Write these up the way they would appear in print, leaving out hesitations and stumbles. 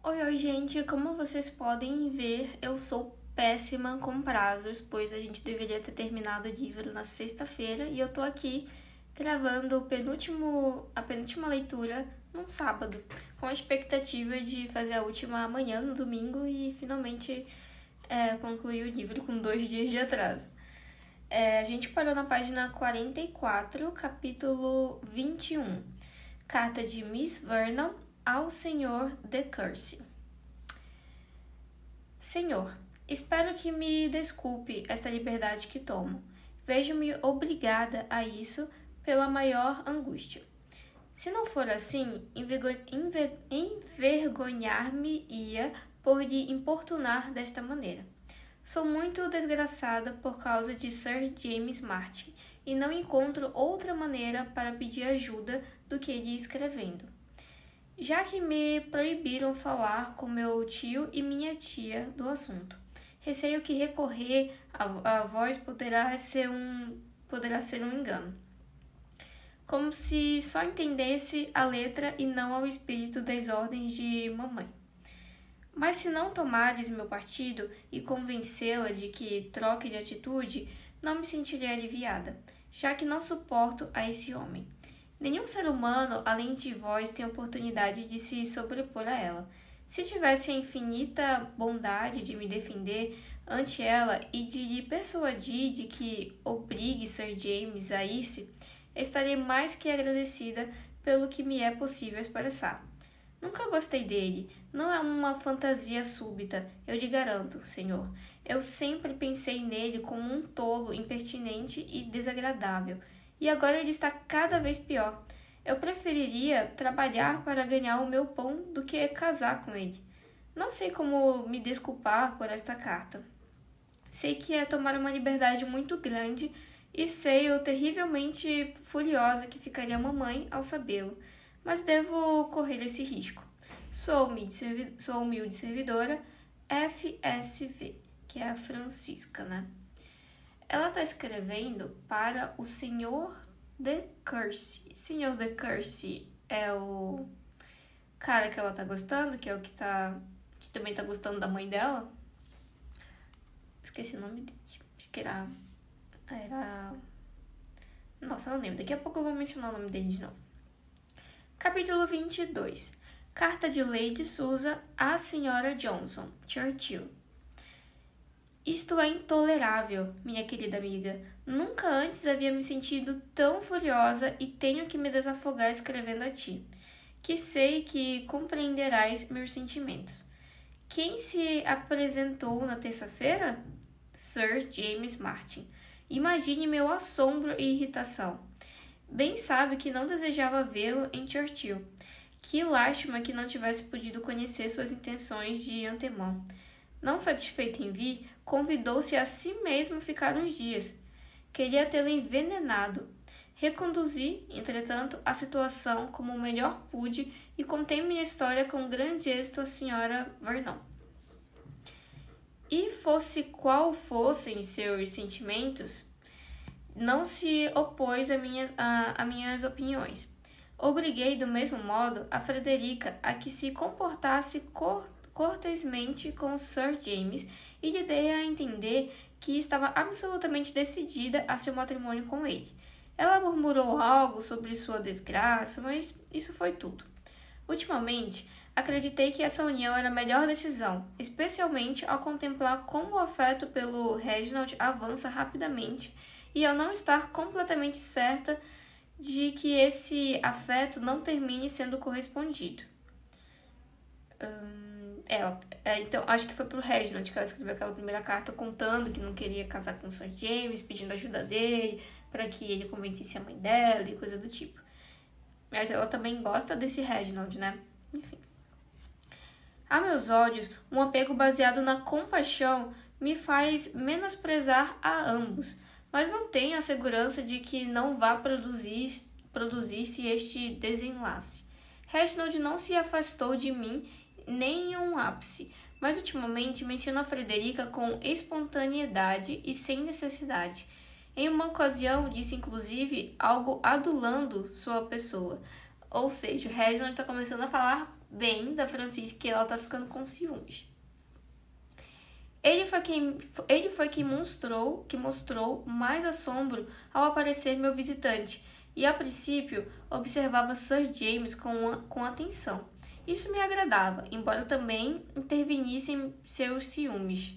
Oi, gente, como vocês podem ver, eu sou péssima com prazos, pois a gente deveria ter terminado o livro na sexta-feira e eu tô aqui gravando a penúltima leitura num sábado, com a expectativa de fazer a última amanhã, no domingo, e finalmente concluir o livro com 2 dias de atraso. A gente parou na página 44, capítulo 21. Carta de Miss Vernon ao Sr. de Courcy. Senhor, espero que me desculpe esta liberdade que tomo. Vejo-me obrigada a isso pela maior angústia. Se não for assim, envergonhar-me-ia por lhe importunar desta maneira. Sou muito desgraçada por causa de Sir James Martin e não encontro outra maneira para pedir ajuda do que lhe escrevendo. Já que me proibiram falar com meu tio e minha tia do assunto, receio que recorrer a vós poderá ser um engano. Como se só entendesse a letra e não ao espírito das ordens de mamãe. Mas se não tomares meu partido e convencê-la de que troque de atitude, não me sentirei aliviada, já que não suporto a esse homem. Nenhum ser humano, além de vós, tem oportunidade de se sobrepor a ela. Se tivesse a infinita bondade de me defender ante ela e de lhe persuadir de que obrigue Sir James a ir-se, estarei mais que agradecida pelo que me é possível expressar. Nunca gostei dele, não é uma fantasia súbita, eu lhe garanto, senhor. Eu sempre pensei nele como um tolo, impertinente e desagradável, e agora ele está cada vez pior. Eu preferiria trabalhar para ganhar o meu pão do que casar com ele. Não sei como me desculpar por esta carta. Sei que é tomar uma liberdade muito grande e sei o terrivelmente furiosa que ficaria a mamãe ao sabê-lo, mas devo correr esse risco. Sou humilde servidora FSV, que é a Francisca, né? Ela está escrevendo para o Sr. de Courcy. Sr. de Courcy é o cara que ela está gostando, que é o que também está gostando da mãe dela. Esqueci o nome dele. Acho que era... Nossa, eu não lembro. Daqui a pouco eu vou mencionar o nome dele de novo. Capítulo 22. Carta de Lady Susan à Sra. Johnson, Churchill. Isto é intolerável, minha querida amiga. Nunca antes havia me sentido tão furiosa e tenho que me desafogar escrevendo a ti, que sei que compreenderás meus sentimentos. Quem se apresentou na terça-feira? Sir James Martin. Imagine meu assombro e irritação. Bem sabe que não desejava vê-lo em Churchill. Que lástima que não tivesse podido conhecer suas intenções de antemão. Não satisfeito em vir, convidou-se a si mesmo a ficar uns dias. Queria tê-lo envenenado. Reconduzi, entretanto, a situação como melhor pude e contei minha história com grande êxito à senhora Vernon. E fosse qual fossem seus sentimentos, não se opôs a minhas opiniões. Obriguei, do mesmo modo, a Frederica a que se comportasse cortesmente com Sir James e lhe dei a entender que estava absolutamente decidida a seu matrimônio com ele. Ela murmurou algo sobre sua desgraça, mas isso foi tudo. Ultimamente, acreditei que essa união era a melhor decisão, especialmente ao contemplar como o afeto pelo Reginald avança rapidamente e ao não estar completamente certa de que esse afeto não termine sendo correspondido. Então, acho que foi pro Reginald que ela escreveu aquela primeira carta contando que não queria casar com o Sir James, pedindo ajuda dele para que ele convencesse a mãe dela e coisa do tipo. Mas ela também gosta desse Reginald, né? Enfim. A meus olhos, um apego baseado na compaixão me faz menosprezar a ambos, mas não tenho a segurança de que não vá produzir-se este desenlace. Reginald não se afastou de mim nem em um ápice, mas ultimamente menciona a Frederica com espontaneidade e sem necessidade. Em uma ocasião, disse inclusive algo adulando sua pessoa. Ou seja, o Reginald está começando a falar bem da Francisca que ela tá ficando com ciúmes. Ele foi quem mostrou mais assombro ao aparecer meu visitante, e a princípio observava Sir James com atenção. Isso me agradava, embora também interviessem seus ciúmes.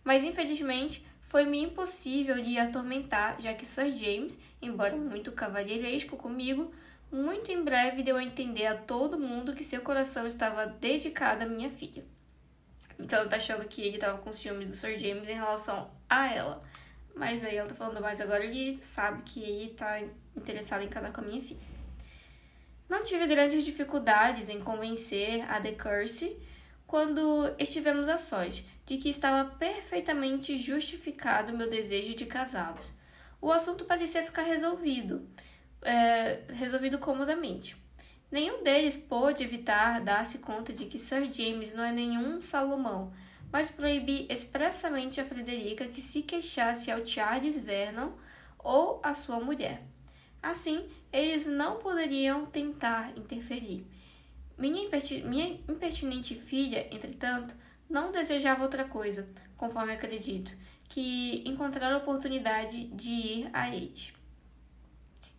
Mas infelizmente foi-me impossível lhe atormentar, já que Sir James, embora muito cavalheiresco comigo, muito em breve deu a entender a todo mundo que seu coração estava dedicado à minha filha. Então ela tá achando que ele estava com ciúmes do Sir James em relação a ela. Mas aí ela tá falando mais agora, ele sabe que ele tá interessado em casar com a minha filha. Não tive grandes dificuldades em convencer a De Courcy quando estivemos a sós, de que estava perfeitamente justificado meu desejo de casá-los. O assunto parecia ficar resolvido comodamente. Nenhum deles pôde evitar dar-se conta de que Sir James não é nenhum Salomão, mas proibi expressamente a Frederica que se queixasse ao Charles Vernon ou à sua mulher. Assim, eles não poderiam tentar interferir. Minha impertinente filha, entretanto, não desejava outra coisa, conforme acredito, que encontrar a oportunidade de ir a eles.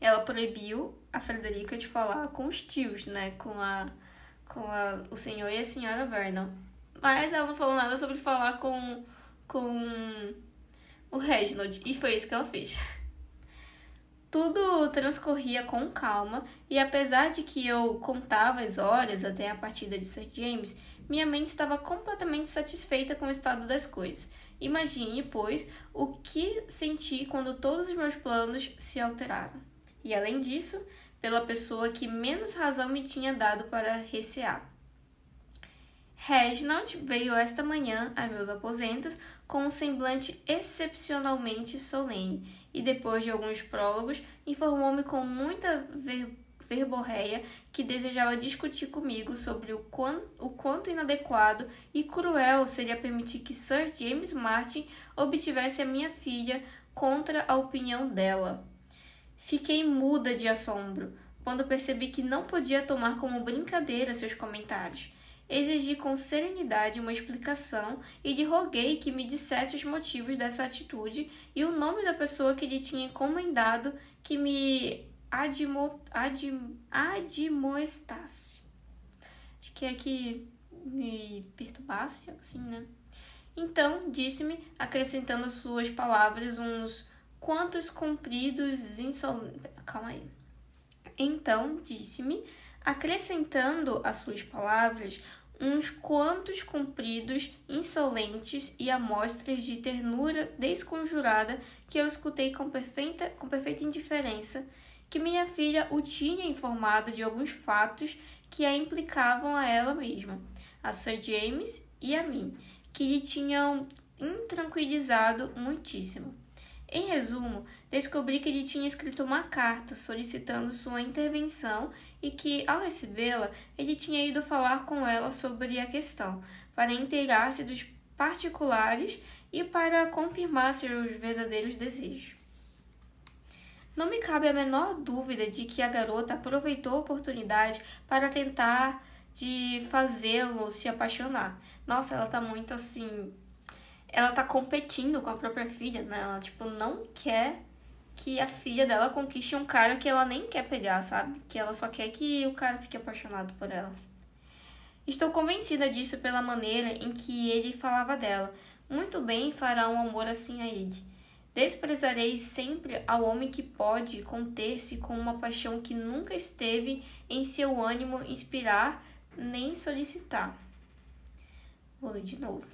Ela proibiu a Frederica de falar com os tios, né? Com o senhor e a senhora Vernon. Mas ela não falou nada sobre falar com o Reginald. E foi isso que ela fez. Tudo transcorria com calma. E apesar de que eu contava as horas até a partida de Sir James, minha mente estava completamente satisfeita com o estado das coisas. Imagine, pois, o que senti quando todos os meus planos se alteraram. E, além disso, pela pessoa que menos razão me tinha dado para recear. Reginald veio esta manhã a meus aposentos com um semblante excepcionalmente solene e, depois de alguns prólogos, informou-me com muita verborreia que desejava discutir comigo sobre o quanto inadequado e cruel seria permitir que Sir James Martin obtivesse a minha filha contra a opinião dela. Fiquei muda de assombro, quando percebi que não podia tomar como brincadeira seus comentários. Exigi com serenidade uma explicação e lhe roguei que me dissesse os motivos dessa atitude e o nome da pessoa que lhe tinha encomendado que me admoestasse. Acho que é que me perturbasse, assim, né? Então, disse-me, acrescentando às suas palavras uns quantos compridos insolentes... Calma aí. Então, disse-me, acrescentando às suas palavras uns quantos compridos insolentes e amostras de ternura desconjurada que eu escutei com perfeita indiferença, que minha filha o tinha informado de alguns fatos que a implicavam a ela mesma, a Sir James e a mim, que lhe tinham intranquilizado muitíssimo. Em resumo, descobri que ele tinha escrito uma carta solicitando sua intervenção e que, ao recebê-la, ele tinha ido falar com ela sobre a questão, para inteirar-se dos particulares e para confirmar seus verdadeiros desejos. Não me cabe a menor dúvida de que a garota aproveitou a oportunidade para tentar de fazê-lo se apaixonar. Nossa, ela tá muito assim... Ela tá competindo com a própria filha, né? Ela, não quer que a filha dela conquiste um cara que ela nem quer pegar, sabe? Que ela só quer que o cara fique apaixonado por ela. Estou convencida disso pela maneira em que ele falava dela. Muito bem fará um amor assim a ele. Desprezarei sempre ao homem que pode conter-se com uma paixão que nunca esteve em seu ânimo inspirar nem solicitar. Vou ler de novo.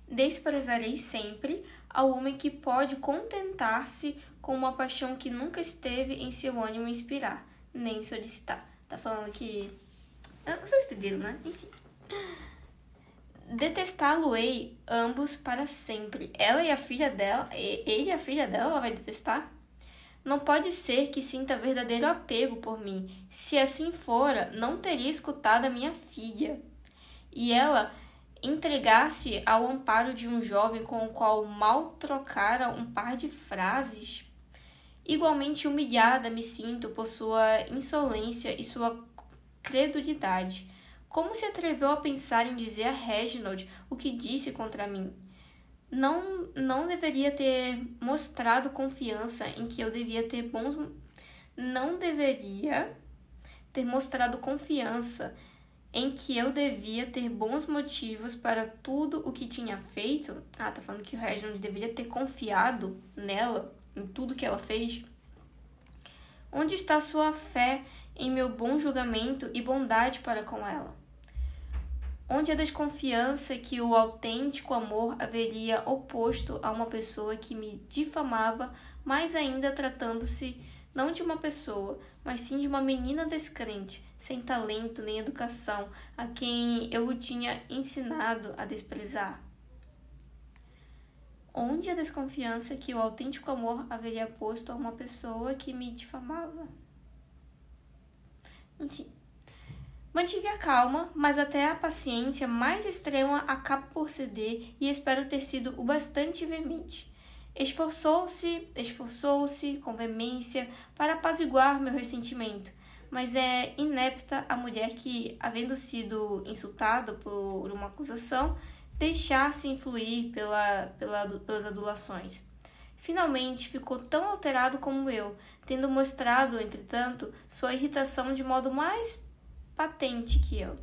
Desprezarei sempre ao homem que pode contentar-se com uma paixão que nunca esteve em seu ânimo inspirar, nem solicitar. Tá falando que... Não sei se entenderam, né? Enfim. Detestá-lo-ei ambos para sempre. Ela e a filha dela... Ele e a filha dela, ela vai detestar? Não pode ser que sinta verdadeiro apego por mim. Se assim fora, não teria escutado a minha filha. E ela... entregar-se ao amparo de um jovem com o qual mal trocara um par de frases. Igualmente humilhada me sinto por sua insolência e sua credulidade. Como se atreveu a pensar em dizer a Reginald o que disse contra mim? Não deveria ter mostrado confiança em que eu devia ter bons... Não deveria ter mostrado confiança em que eu devia ter bons motivos para tudo o que tinha feito. Tá falando que o Reginald deveria ter confiado nela, em tudo que ela fez. Onde está sua fé em meu bom julgamento e bondade para com ela? Onde a desconfiança que o autêntico amor haveria oposto a uma pessoa que me difamava, mais ainda tratando-se não de uma pessoa, mas sim de uma menina descrente, sem talento nem educação, a quem eu o tinha ensinado a desprezar? Onde a desconfiança que o autêntico amor haveria posto a uma pessoa que me difamava? Enfim. Mantive a calma, mas até a paciência mais extrema acaba por ceder e espero ter sido o bastante veemente. Esforçou-se com veemência para apaziguar meu ressentimento, mas é inepta a mulher que, havendo sido insultada por uma acusação, deixar-se influir pelas adulações. Finalmente ficou tão alterado como eu, tendo mostrado, entretanto, sua irritação de modo mais patente que eu.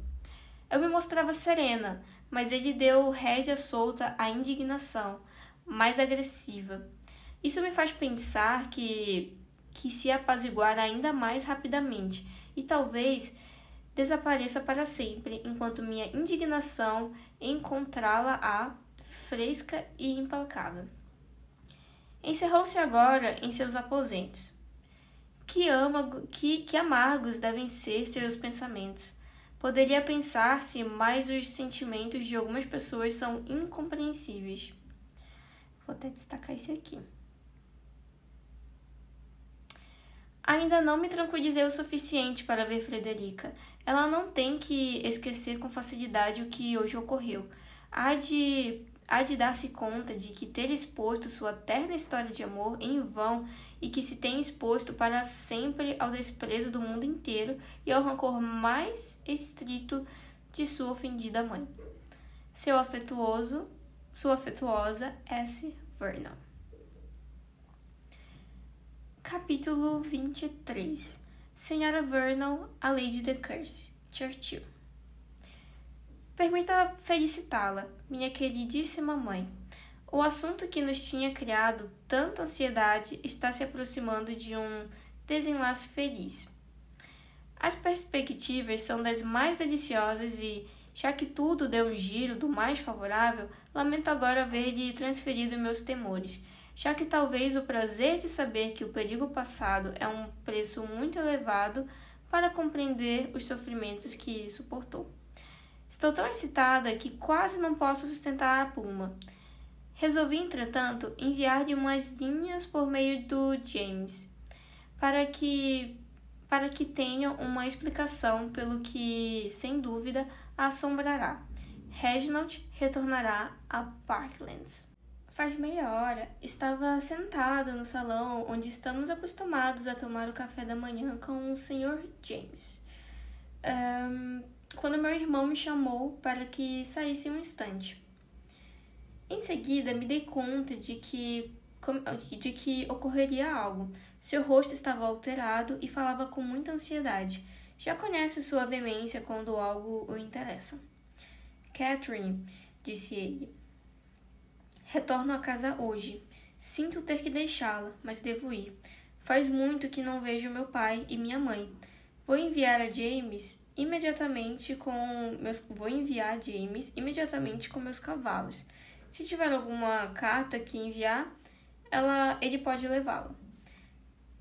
Eu me mostrava serena, mas ele deu rédea solta à indignação, mais agressiva. Isso me faz pensar que se apaziguar ainda mais rapidamente e talvez desapareça para sempre, enquanto minha indignação encontrá-la fresca e implacável. Encerrou-se agora em seus aposentos. Que amargos devem ser seus pensamentos. Poderia pensar-se, mas os sentimentos de algumas pessoas são incompreensíveis. Vou até destacar esse aqui. Ainda não me tranquilizei o suficiente para ver Frederica. Ela não tem que esquecer com facilidade o que hoje ocorreu. Há de dar-se conta de que ter exposto sua terna história de amor em vão e que se tem exposto para sempre ao desprezo do mundo inteiro e ao rancor mais estrito de sua ofendida mãe. Sua afetuosa S. Vernon. Capítulo 23. Senhora Vernon, a Lady de Courcy, Churchill. Permita felicitá-la, minha queridíssima mãe. O assunto que nos tinha criado tanta ansiedade está se aproximando de um desenlace feliz. As perspectivas são das mais deliciosas e, já que tudo deu um giro do mais favorável, lamento agora haver-lhe transferido meus temores, já que talvez o prazer de saber que o perigo passado é um preço muito elevado para compreender os sofrimentos que suportou. Estou tão excitada que quase não posso sustentar a pluma. Resolvi, entretanto, enviar-lhe umas linhas por meio do James, para que tenha uma explicação pelo que, sem dúvida, a assombrará. Reginald retornará a Parklands. Faz meia hora, estava sentada no salão onde estamos acostumados a tomar o café da manhã com o Sr. James. Quando meu irmão me chamou para que saísse um instante. Em seguida, me dei conta de que ocorreria algo. Seu rosto estava alterado e falava com muita ansiedade. Já conhece sua veemência quando algo o interessa. Catherine, disse ele, retorno à casa hoje. Sinto ter que deixá-la, mas devo ir. Faz muito que não vejo meu pai e minha mãe. Vou enviar James imediatamente com meus cavalos. Se tiver alguma carta que enviar, ele pode levá-la.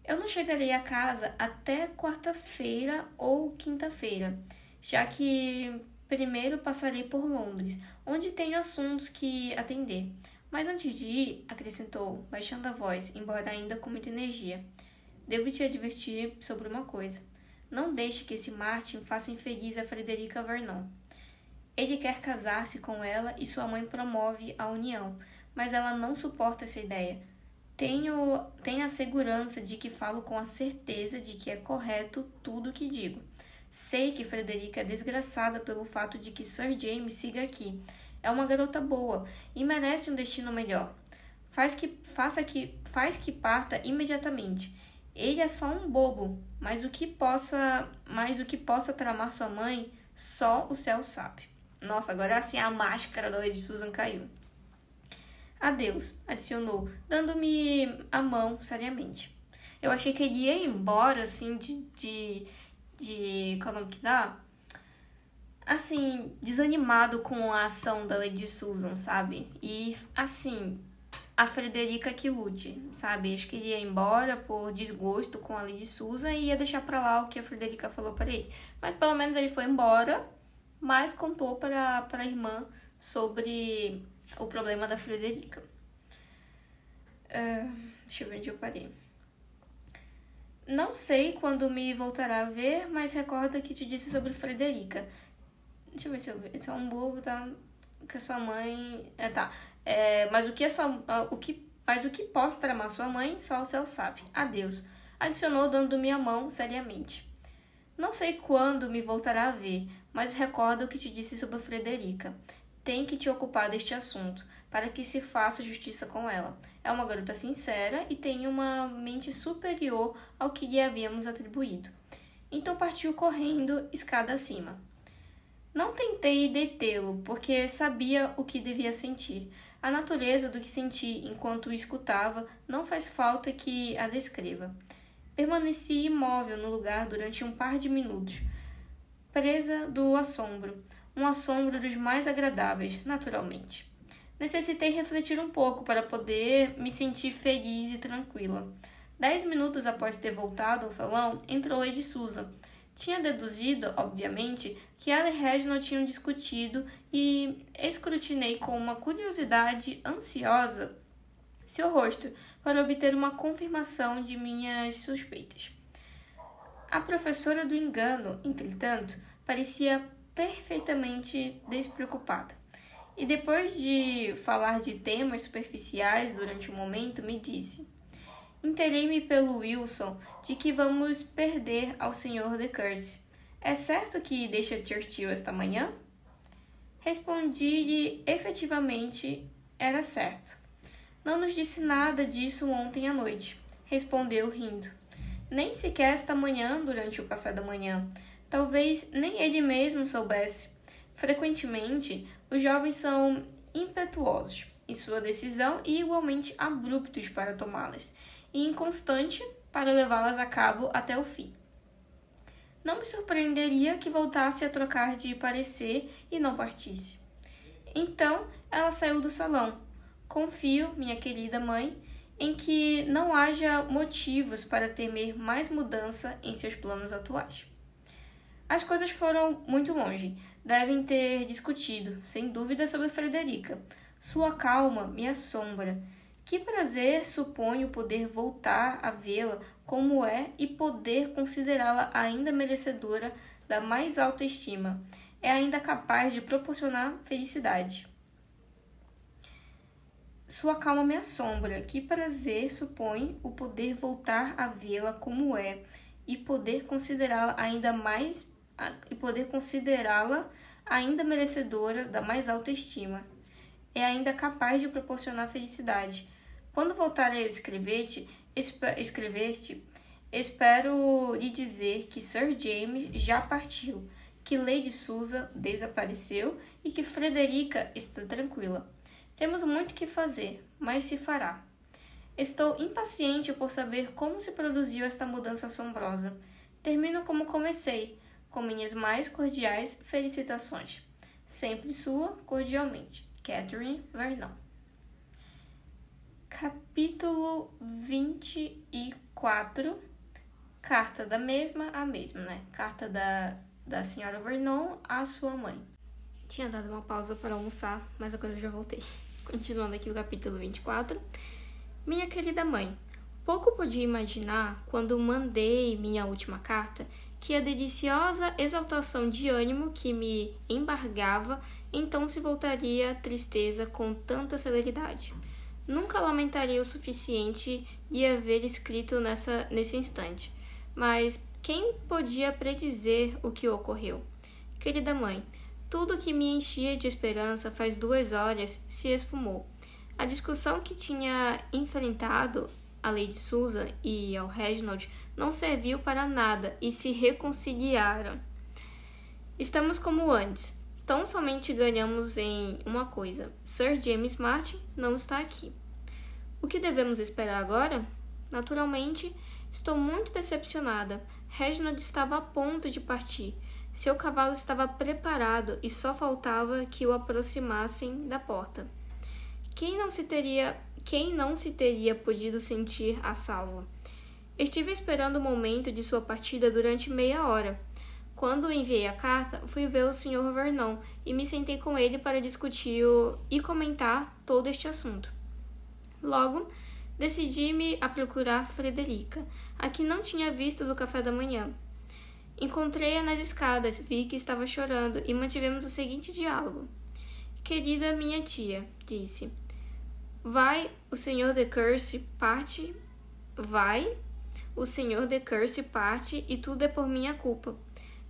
Eu não chegarei a casa até quarta-feira ou quinta-feira, já que primeiro passarei por Londres, onde tenho assuntos que atender. Mas antes de ir, acrescentou, baixando a voz, embora ainda com muita energia, devo te advertir sobre uma coisa. Não deixe que esse Martin faça infeliz a Frederica Vernon. Ele quer casar-se com ela e sua mãe promove a união, mas ela não suporta essa ideia. Tenho a segurança de que falo com a certeza de que é correto tudo o que digo. Sei que Frederica é desgraçada pelo fato de que Sir James siga aqui. É uma garota boa e merece um destino melhor. Faz que parta imediatamente. Ele é só um bobo, mas o que possa tramar sua mãe, só o céu sabe. Nossa, agora assim a máscara da Lady Susan caiu. Adeus, adicionou, dando-me a mão seriamente. Eu achei que ele ia embora, assim, qual é o nome que dá? Assim, desanimado com a ação da Lady Susan, sabe? E, assim, a Frederica que lute, sabe? Acho que ele ia embora por desgosto com a Lady Susan e ia deixar pra lá o que a Frederica falou para ele. Mas, pelo menos, ele foi embora, mas contou para a irmã sobre o problema da Frederica. Deixa eu ver onde eu parei. Não sei quando me voltará a ver, mas recorda que te disse sobre Frederica. Deixa eu ver se eu vejo. É um bobo, tá? Que a sua mãe... mas o que possa tramar sua mãe, só o céu sabe. Adeus. Adicionou, dando-me a mão seriamente. Não sei quando me voltará a ver, mas recorda o que te disse sobre Frederica. Tem que te ocupar deste assunto, para que se faça justiça com ela. É uma garota sincera e tem uma mente superior ao que lhe havíamos atribuído. Então partiu correndo, escada acima. Não tentei detê-lo, porque sabia o que devia sentir. A natureza do que senti enquanto o escutava não faz falta que a descreva. Permaneci imóvel no lugar durante um par de minutos, presa do assombro. Um assombro dos mais agradáveis, naturalmente. Necessitei refletir um pouco para poder me sentir feliz e tranquila. 10 minutos após ter voltado ao salão, entrou Lady Susan. Tinha deduzido, obviamente, que ela e Reginald tinham discutido e escrutinei com uma curiosidade ansiosa seu rosto para obter uma confirmação de minhas suspeitas. A professora do engano, entretanto, parecia perfeitamente despreocupada. E depois de falar de temas superficiais durante um momento, me disse: Inteirei-me pelo Wilson de que vamos perder ao Sr. de Courcy. É certo que deixa Churchill esta manhã? Respondi-lhe efetivamente era certo. Não nos disse nada disso ontem à noite, respondeu rindo. Nem sequer esta manhã durante o café da manhã. Talvez nem ele mesmo soubesse. Frequentemente, os jovens são impetuosos em sua decisão e igualmente abruptos para tomá-las, e inconstantes para levá-las a cabo até o fim. Não me surpreenderia que voltasse a trocar de parecer e não partisse. Então, ela saiu do salão. Confio, minha querida mãe, em que não haja motivos para temer mais mudança em seus planos atuais. As coisas foram muito longe. Devem ter discutido, sem dúvida, sobre Frederica. Sua calma me assombra. Que prazer suponho poder voltar a vê-la como é e poder considerá-la ainda merecedora da mais alta estima. É ainda capaz de proporcionar felicidade. Sua calma me assombra. Que prazer supõe o poder voltar a vê-la como é e poder considerá-la ainda merecedora da mais alta estima. É ainda capaz de proporcionar felicidade. Quando voltar a escrever-te, espero lhe dizer que Sir James já partiu, que Lady Susan desapareceu e que Frederica está tranquila. Temos muito que fazer, mas se fará. Estou impaciente por saber como se produziu esta mudança assombrosa. Termino como comecei, com minhas mais cordiais felicitações. Sempre sua, cordialmente, Catherine Vernon. Capítulo 24. Carta da mesma a mesma, né? Carta da senhora Vernon à sua mãe. Tinha dado uma pausa para almoçar, mas agora eu já voltei. Continuando aqui o capítulo 24. Minha querida mãe, pouco podia imaginar, quando mandei minha última carta, que a deliciosa exaltação de ânimo que me embargava então se voltaria à tristeza com tanta celeridade. Nunca lamentaria o suficiente de haver escrito nesse instante, mas quem podia predizer o que ocorreu? Querida mãe, tudo que me enchia de esperança faz 2 horas se esfumou. A discussão que tinha enfrentado a Lady Susan e ao Reginald não serviu para nada e se reconciliaram. Estamos como antes. Tão somente ganhamos em uma coisa. Sir James Martin não está aqui. O que devemos esperar agora? Naturalmente, estou muito decepcionada. Reginald estava a ponto de partir. Seu cavalo estava preparado e só faltava que o aproximassem da porta. Quem não se teria podido sentir a salvo? Estive esperando o momento de sua partida durante meia hora. Quando enviei a carta, fui ver o Sr. Vernon e me sentei com ele para discutir e comentar todo este assunto. Logo, decidi-me a procurar Frederica, a que não tinha visto do café da manhã. Encontrei-a nas escadas, vi que estava chorando e mantivemos o seguinte diálogo. Querida minha tia, disse, o Sr. de Courcy parte e tudo é por minha culpa.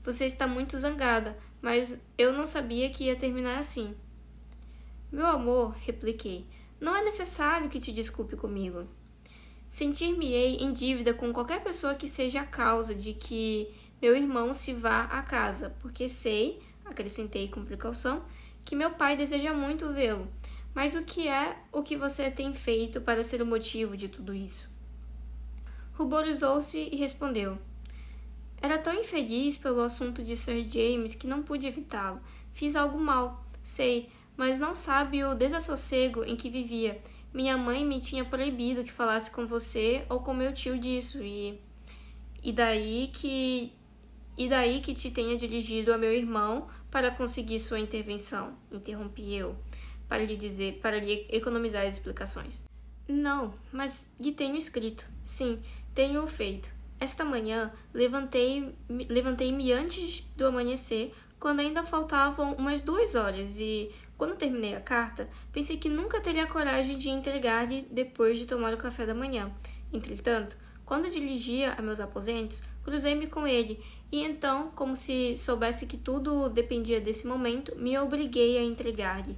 Você está muito zangada, mas eu não sabia que ia terminar assim. Meu amor, repliquei, não é necessário que te desculpe comigo. Sentir-me-ei em dívida com qualquer pessoa que seja a causa de que meu irmão se vá à casa, porque sei, acrescentei com precaução, que meu pai deseja muito vê-lo. Mas o que é o que você tem feito para ser o motivo de tudo isso? Ruborizou-se e respondeu. Era tão infeliz pelo assunto de Sir James que não pude evitá-lo. Fiz algo mal, sei, mas não sabe o desassossego em que vivia. Minha mãe me tinha proibido que falasse com você ou com meu tio disso, e daí que te tenha dirigido a meu irmão para conseguir sua intervenção, interrompi eu, para lhe economizar as explicações. Não, mas lhe tenho escrito. Sim, tenho-o feito. Esta manhã levantei-me antes do amanhecer, quando ainda faltavam umas 2 horas, e, quando terminei a carta, pensei que nunca teria coragem de entregar-lhe depois de tomar o café da manhã. Entretanto, quando dirigia a meus aposentos, cruzei-me com ele, e então, como se soubesse que tudo dependia desse momento, me obriguei a entregar-lhe.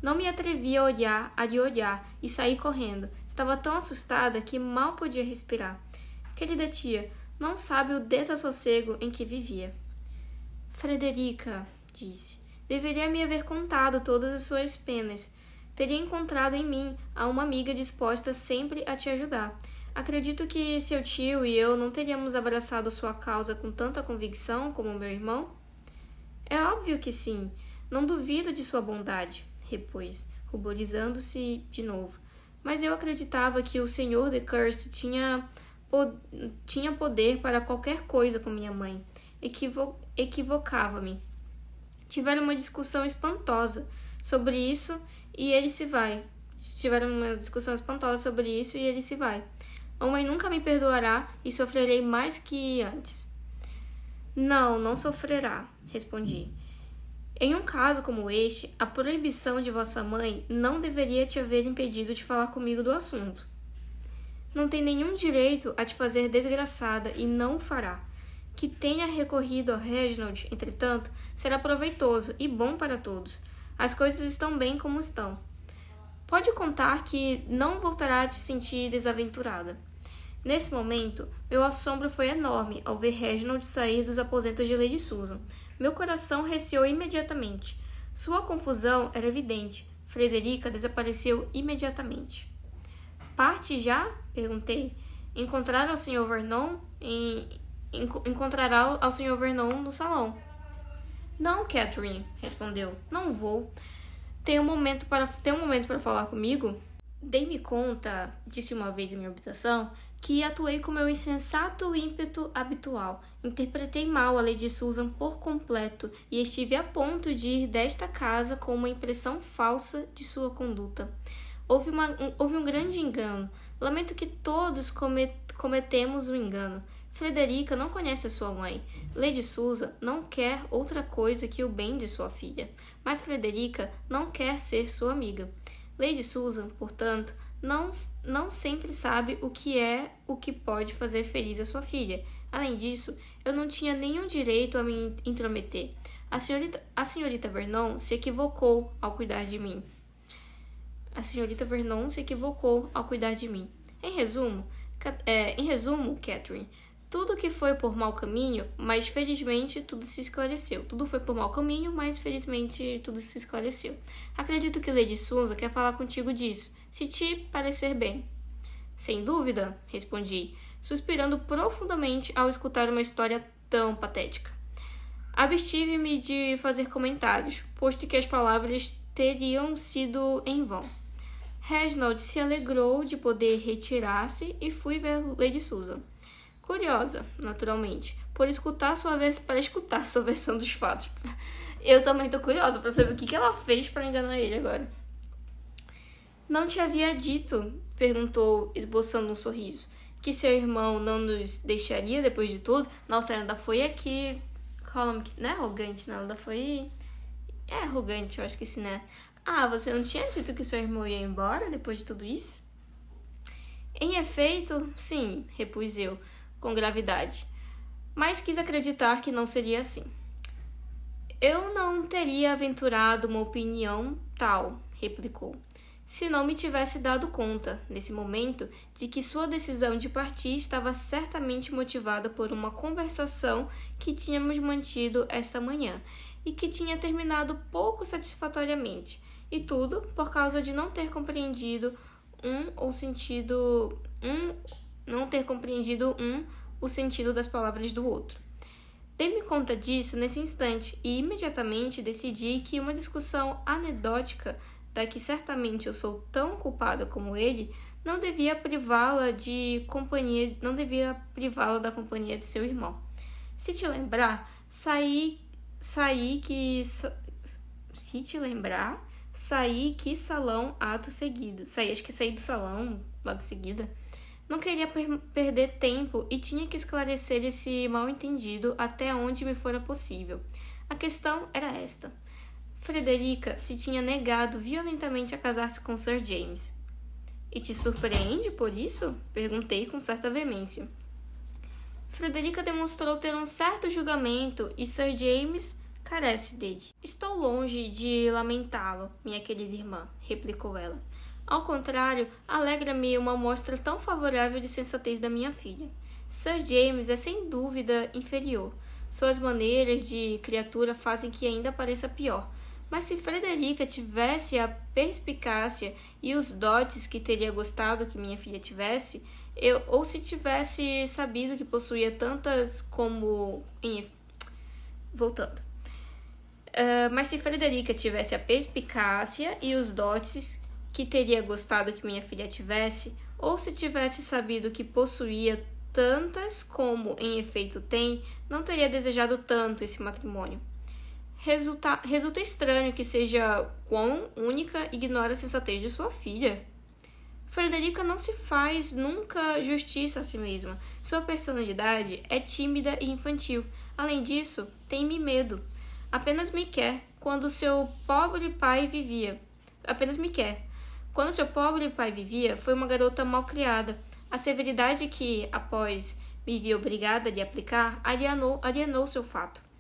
Não me atrevi a lhe olhar e saí correndo. Estava tão assustada que mal podia respirar. Querida tia, não sabe o desassossego em que vivia. Frederica, disse, deveria me haver contado todas as suas penas. Teria encontrado em mim uma amiga disposta sempre a te ajudar. Acredito que seu tio e eu não teríamos abraçado sua causa com tanta convicção como meu irmão? É óbvio que sim. Não duvido de sua bondade, repôs, ruborizando-se de novo. Mas eu acreditava que o Sr. de Courcy tinha poder para qualquer coisa com minha mãe. Equivocava-me. Tiveram uma discussão espantosa sobre isso e ele se vai. A mãe nunca me perdoará e sofrerei mais que antes. Não sofrerá, respondi. Em um caso como este, a proibição de vossa mãe não deveria te haver impedido de falar comigo do assunto. Não tem nenhum direito a te fazer desgraçada e não o fará. Que tenha recorrido ao Reginald, entretanto, será proveitoso e bom para todos. As coisas estão bem como estão. Pode contar que não voltará a te sentir desaventurada. Nesse momento, meu assombro foi enorme ao ver Reginald sair dos aposentos de Lady Susan. Meu coração receou imediatamente. Sua confusão era evidente. Frederica desapareceu imediatamente. Parte já? Perguntei. Encontrará ao Sr. Vernon no salão. Não, Catherine, respondeu. Não vou. Tem um momento para falar comigo? Dei-me conta, disse uma vez em minha habitação, que atuei com meu insensato ímpeto habitual. Interpretei mal a Lady Susan por completo e estive a ponto de ir desta casa com uma impressão falsa de sua conduta. Houve um grande engano. Lamento que todos cometemos um engano. Frederica não conhece a sua mãe. Lady Susan não quer outra coisa que o bem de sua filha. Mas Frederica não quer ser sua amiga. Lady Susan, portanto, não sempre sabe o que pode fazer feliz a sua filha. Além disso, eu não tinha nenhum direito a me intrometer. A senhorita Vernon se equivocou ao cuidar de mim. Em resumo, Catherine, tudo que foi por mau caminho, mas felizmente tudo se esclareceu. Acredito que Lady Susan quer falar contigo disso, se te parecer bem. Sem dúvida, respondi, suspirando profundamente ao escutar uma história tão patética. Abstive-me de fazer comentários, posto que as palavras teriam sido em vão. Reginald se alegrou de poder retirar-se e fui ver Lady Susan. Curiosa, naturalmente, para escutar sua versão dos fatos. Eu também tô curiosa para saber o que ela fez para enganar ele agora. Não te havia dito, perguntou, esboçando um sorriso, que seu irmão não nos deixaria depois de tudo? Nossa, ela ainda foi aqui... Qual o nome? Não é arrogante, não. Ela foi... É arrogante, eu acho que sim, né? Ah, você não tinha dito que seu irmão ia embora depois de tudo isso? Em efeito, sim, repus eu, com gravidade. Mas quis acreditar que não seria assim. Eu não teria aventurado uma opinião tal, replicou, se não me tivesse dado conta, nesse momento, de que sua decisão de partir estava certamente motivada por uma conversação que tínhamos mantido esta manhã e que tinha terminado pouco satisfatoriamente, e tudo por causa de não ter compreendido o sentido das palavras do outro. Dei-me conta disso nesse instante e imediatamente decidi que uma discussão anedótica, da que certamente eu sou tão culpada como ele, não devia privá-la da companhia de seu irmão. Se te lembrar, saí que salão ato seguido. Saí do salão logo em seguida. Não queria perder tempo e tinha que esclarecer esse mal-entendido até onde me fora possível. A questão era esta. Frederica se tinha negado violentamente a casar-se com Sir James. E te surpreende por isso? Perguntei com certa veemência. Frederica demonstrou ter um certo julgamento e Sir James carece dele. Estou longe de lamentá-lo, minha querida irmã, replicou ela. Ao contrário, alegra-me uma mostra tão favorável de sensatez da minha filha. Sir James é sem dúvida inferior. Suas maneiras de criatura fazem que ainda pareça pior. Mas se Frederica tivesse a perspicácia e os dotes que teria gostado que minha filha tivesse, ou se tivesse sabido que possuía tantas como... mas se Frederica tivesse a perspicácia e os dotes que teria gostado que minha filha tivesse, ou se tivesse sabido que possuía tantas como em efeito tem, não teria desejado tanto esse matrimônio. Resulta estranho que seja quão única ignora a sensatez de sua filha. Frederica não se faz nunca justiça a si mesma. Sua personalidade é tímida e infantil. Além disso, tem-me medo. Apenas me quer quando seu pobre pai vivia. Quando seu pobre pai vivia, foi uma garota mal criada. A severidade que, após, me vi obrigada a lhe aplicar, alienou seu fato.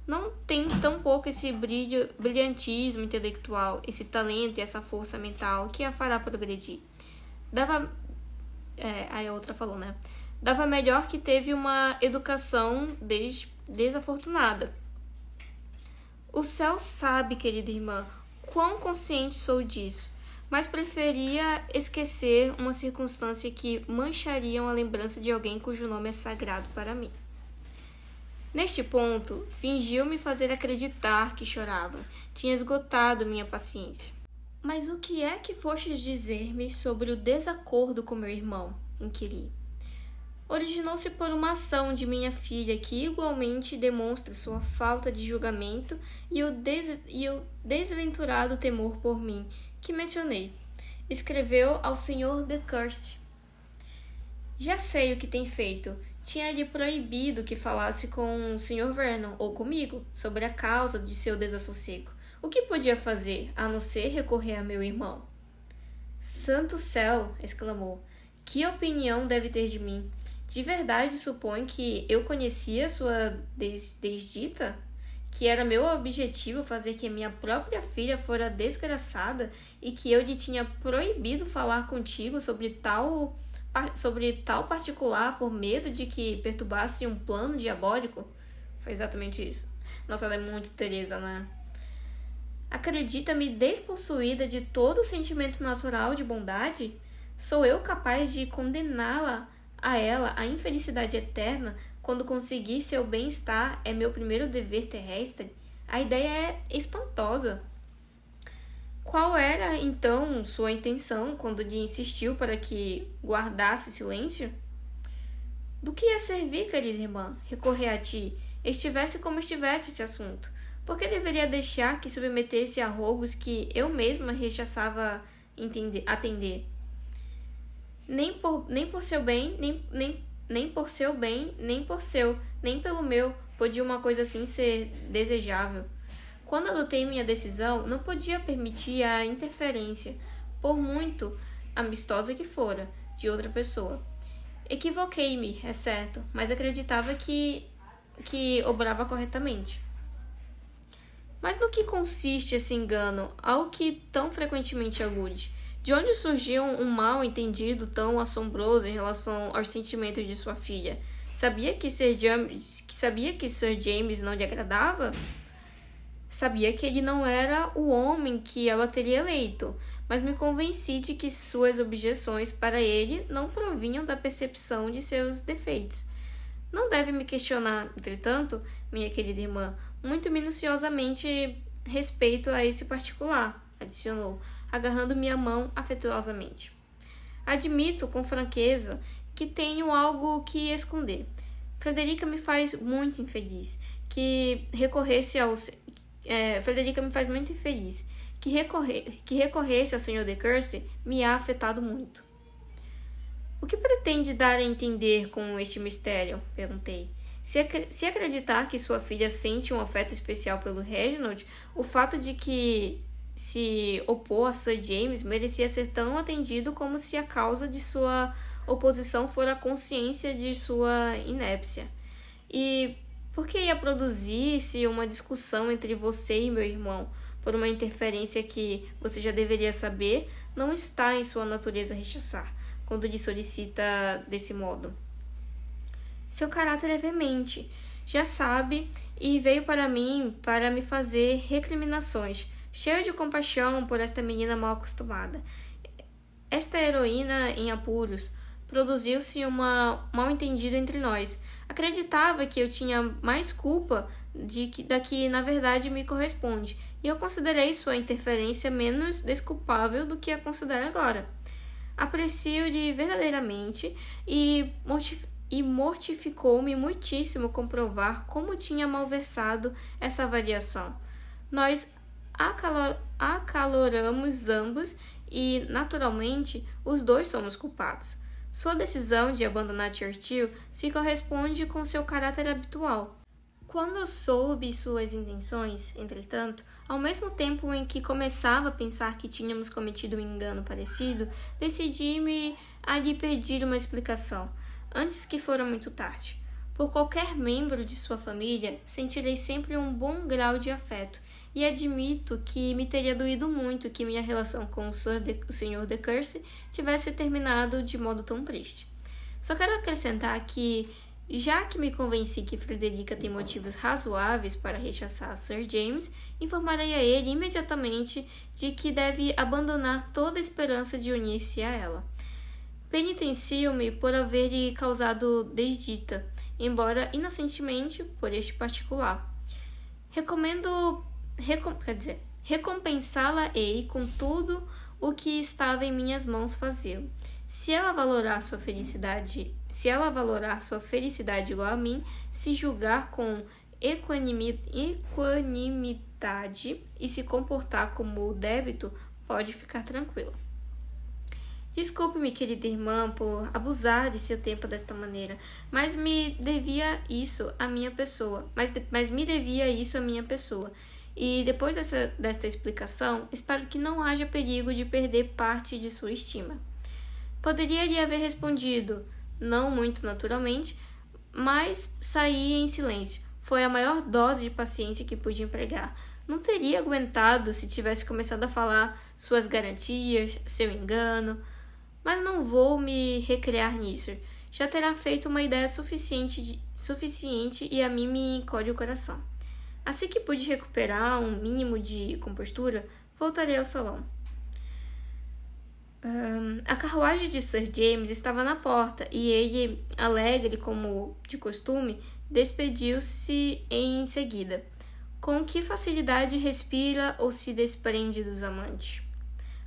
Não tem tampouco esse brilhantismo intelectual, esse talento e essa força mental que a fará progredir. Aí a outra falou, né? Dava melhor que teve uma educação desafortunada. O céu sabe, querida irmã, quão consciente sou disso, mas preferia esquecer uma circunstância que mancharia a lembrança de alguém cujo nome é sagrado para mim. Neste ponto, fingiu-me fazer acreditar que chorava. Tinha esgotado minha paciência. Mas o que é que fostes dizer-me sobre o desacordo com meu irmão? Inquiri. Originou-se por uma ação de minha filha que igualmente demonstra sua falta de julgamento e o desventurado temor por mim, que mencionei. Escreveu ao Sr. de Courcy. Já sei o que tem feito. Tinha-lhe proibido que falasse com o Sr. Vernon ou comigo sobre a causa de seu desassossego. O que podia fazer, a não ser recorrer a meu irmão? Santo céu! Exclamou. Que opinião deve ter de mim? De verdade supõe que eu conhecia sua desdita? Que era meu objetivo fazer que minha própria filha fora desgraçada e que eu lhe tinha proibido falar contigo sobre tal particular por medo de que perturbasse um plano diabólico? Foi exatamente isso. Nossa, ela é muito Teresa, né? Acredita-me despossuída de todo sentimento natural de bondade? Sou eu capaz de condená-la a ela à infelicidade eterna quando conseguir seu bem-estar é meu primeiro dever terrestre? A ideia é espantosa. Qual era, então, sua intenção quando lhe insistiu para que guardasse silêncio? Do que ia servir, querida irmã, recorrer a ti, estivesse como estivesse esse assunto? Por que deveria deixar que submetesse a rogos que eu mesma rechaçava atender? Nem por seu bem, nem por seu bem, nem pelo meu, podia uma coisa assim ser desejável. Quando adotei minha decisão, não podia permitir a interferência, por muito amistosa que fora, de outra pessoa. Equivoquei-me, é certo, mas acreditava que obrava corretamente. Mas no que consiste esse engano, ao que tão frequentemente alude? De onde surgiu um mal-entendido tão assombroso em relação aos sentimentos de sua filha? Sabia que Sir James não lhe agradava? Sabia que ele não era o homem que ela teria eleito, mas me convenci de que suas objeções para ele não provinham da percepção de seus defeitos. Não deve me questionar, entretanto, minha querida irmã, muito minuciosamente respeito a esse particular, adicionou, agarrando minha mão afetuosamente. Admito com franqueza que tenho algo que esconder. Frederica me faz muito infeliz. Frederica me faz muito infeliz. Que recorresse ao Sr. de Courcy me há afetado muito. O que pretende dar a entender com este mistério? Perguntei. Se acreditar que sua filha sente um afeto especial pelo Reginald, o fato de que se opor a Sir James merecia ser tão atendido como se a causa de sua oposição fora a consciência de sua inépcia. E por que ia produzir-se uma discussão entre você e meu irmão por uma interferência que, você já deveria saber, não está em sua natureza rechaçar, quando lhe solicita desse modo? Seu caráter é veemente, já sabe, e veio para mim para me fazer recriminações, cheio de compaixão por esta menina mal acostumada. Esta heroína em apuros produziu-se um mal-entendido entre nós. Acreditava que eu tinha mais culpa da que na verdade me corresponde, e eu considerei sua interferência menos desculpável do que a considero agora. Aprecio-lhe verdadeiramente e mortificou-me muitíssimo comprovar como tinha malversado essa avaliação. Nós acaloramos ambos e, naturalmente, os dois somos culpados. Sua decisão de abandonar Churchill se corresponde com seu caráter habitual. Quando soube suas intenções, entretanto, ao mesmo tempo em que começava a pensar que tínhamos cometido um engano parecido, decidi-me a lhe pedir uma explicação, antes que fora muito tarde. Por qualquer membro de sua família, sentirei sempre um bom grau de afeto, e admito que me teria doído muito que minha relação com o Sr. de Courcy tivesse terminado de modo tão triste. Só quero acrescentar que, já que me convenci que Frederica tem motivos razoáveis para rechaçar Sir James, informarei a ele imediatamente de que deve abandonar toda a esperança de unir-se a ela. Penitencio-me por haver-lhe causado desdita, embora inocentemente por este particular. Recompensá-la-ei com tudo o que estava em minhas mãos fazê-lo. Se ela valorar sua felicidade igual a mim, se julgar com equanimidade e se comportar como débito, pode ficar tranquila. Desculpe-me, querida irmã, por abusar de seu tempo desta maneira, mas me devia isso à minha pessoa. e depois desta explicação, espero que não haja perigo de perder parte de sua estima. Poderia lhe haver respondido, não muito naturalmente, mas saí em silêncio. Foi a maior dose de paciência que pude empregar. Não teria aguentado se tivesse começado a falar suas garantias, seu engano, mas não vou me recriar nisso. Já terá feito uma ideia suficiente e a mim me encolhe o coração. Assim que pude recuperar um mínimo de compostura, voltarei ao salão. A carruagem de Sir James estava na porta e ele, alegre como de costume, despediu-se em seguida. Com que facilidade respira ou se desprende dos amantes.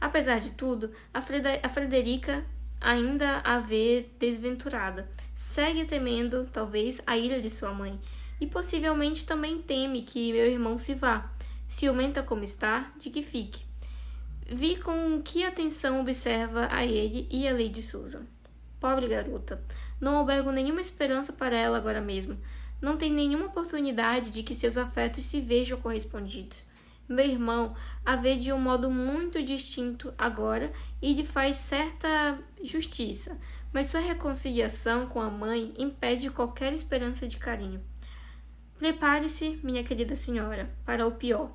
Apesar de tudo, a Frederica ainda a vê desventurada. Segue temendo, talvez, a ira de sua mãe, e possivelmente também teme que meu irmão se vá. Ciumenta como está, de que fique. Vi com que atenção observa a ele e a Lady Susan. Pobre garota, não albergo nenhuma esperança para ela agora mesmo. Não tem nenhuma oportunidade de que seus afetos se vejam correspondidos. Meu irmão a vê de um modo muito distinto agora e lhe faz certa justiça, mas sua reconciliação com a mãe impede qualquer esperança de carinho. Prepare-se, minha querida senhora, para o pior.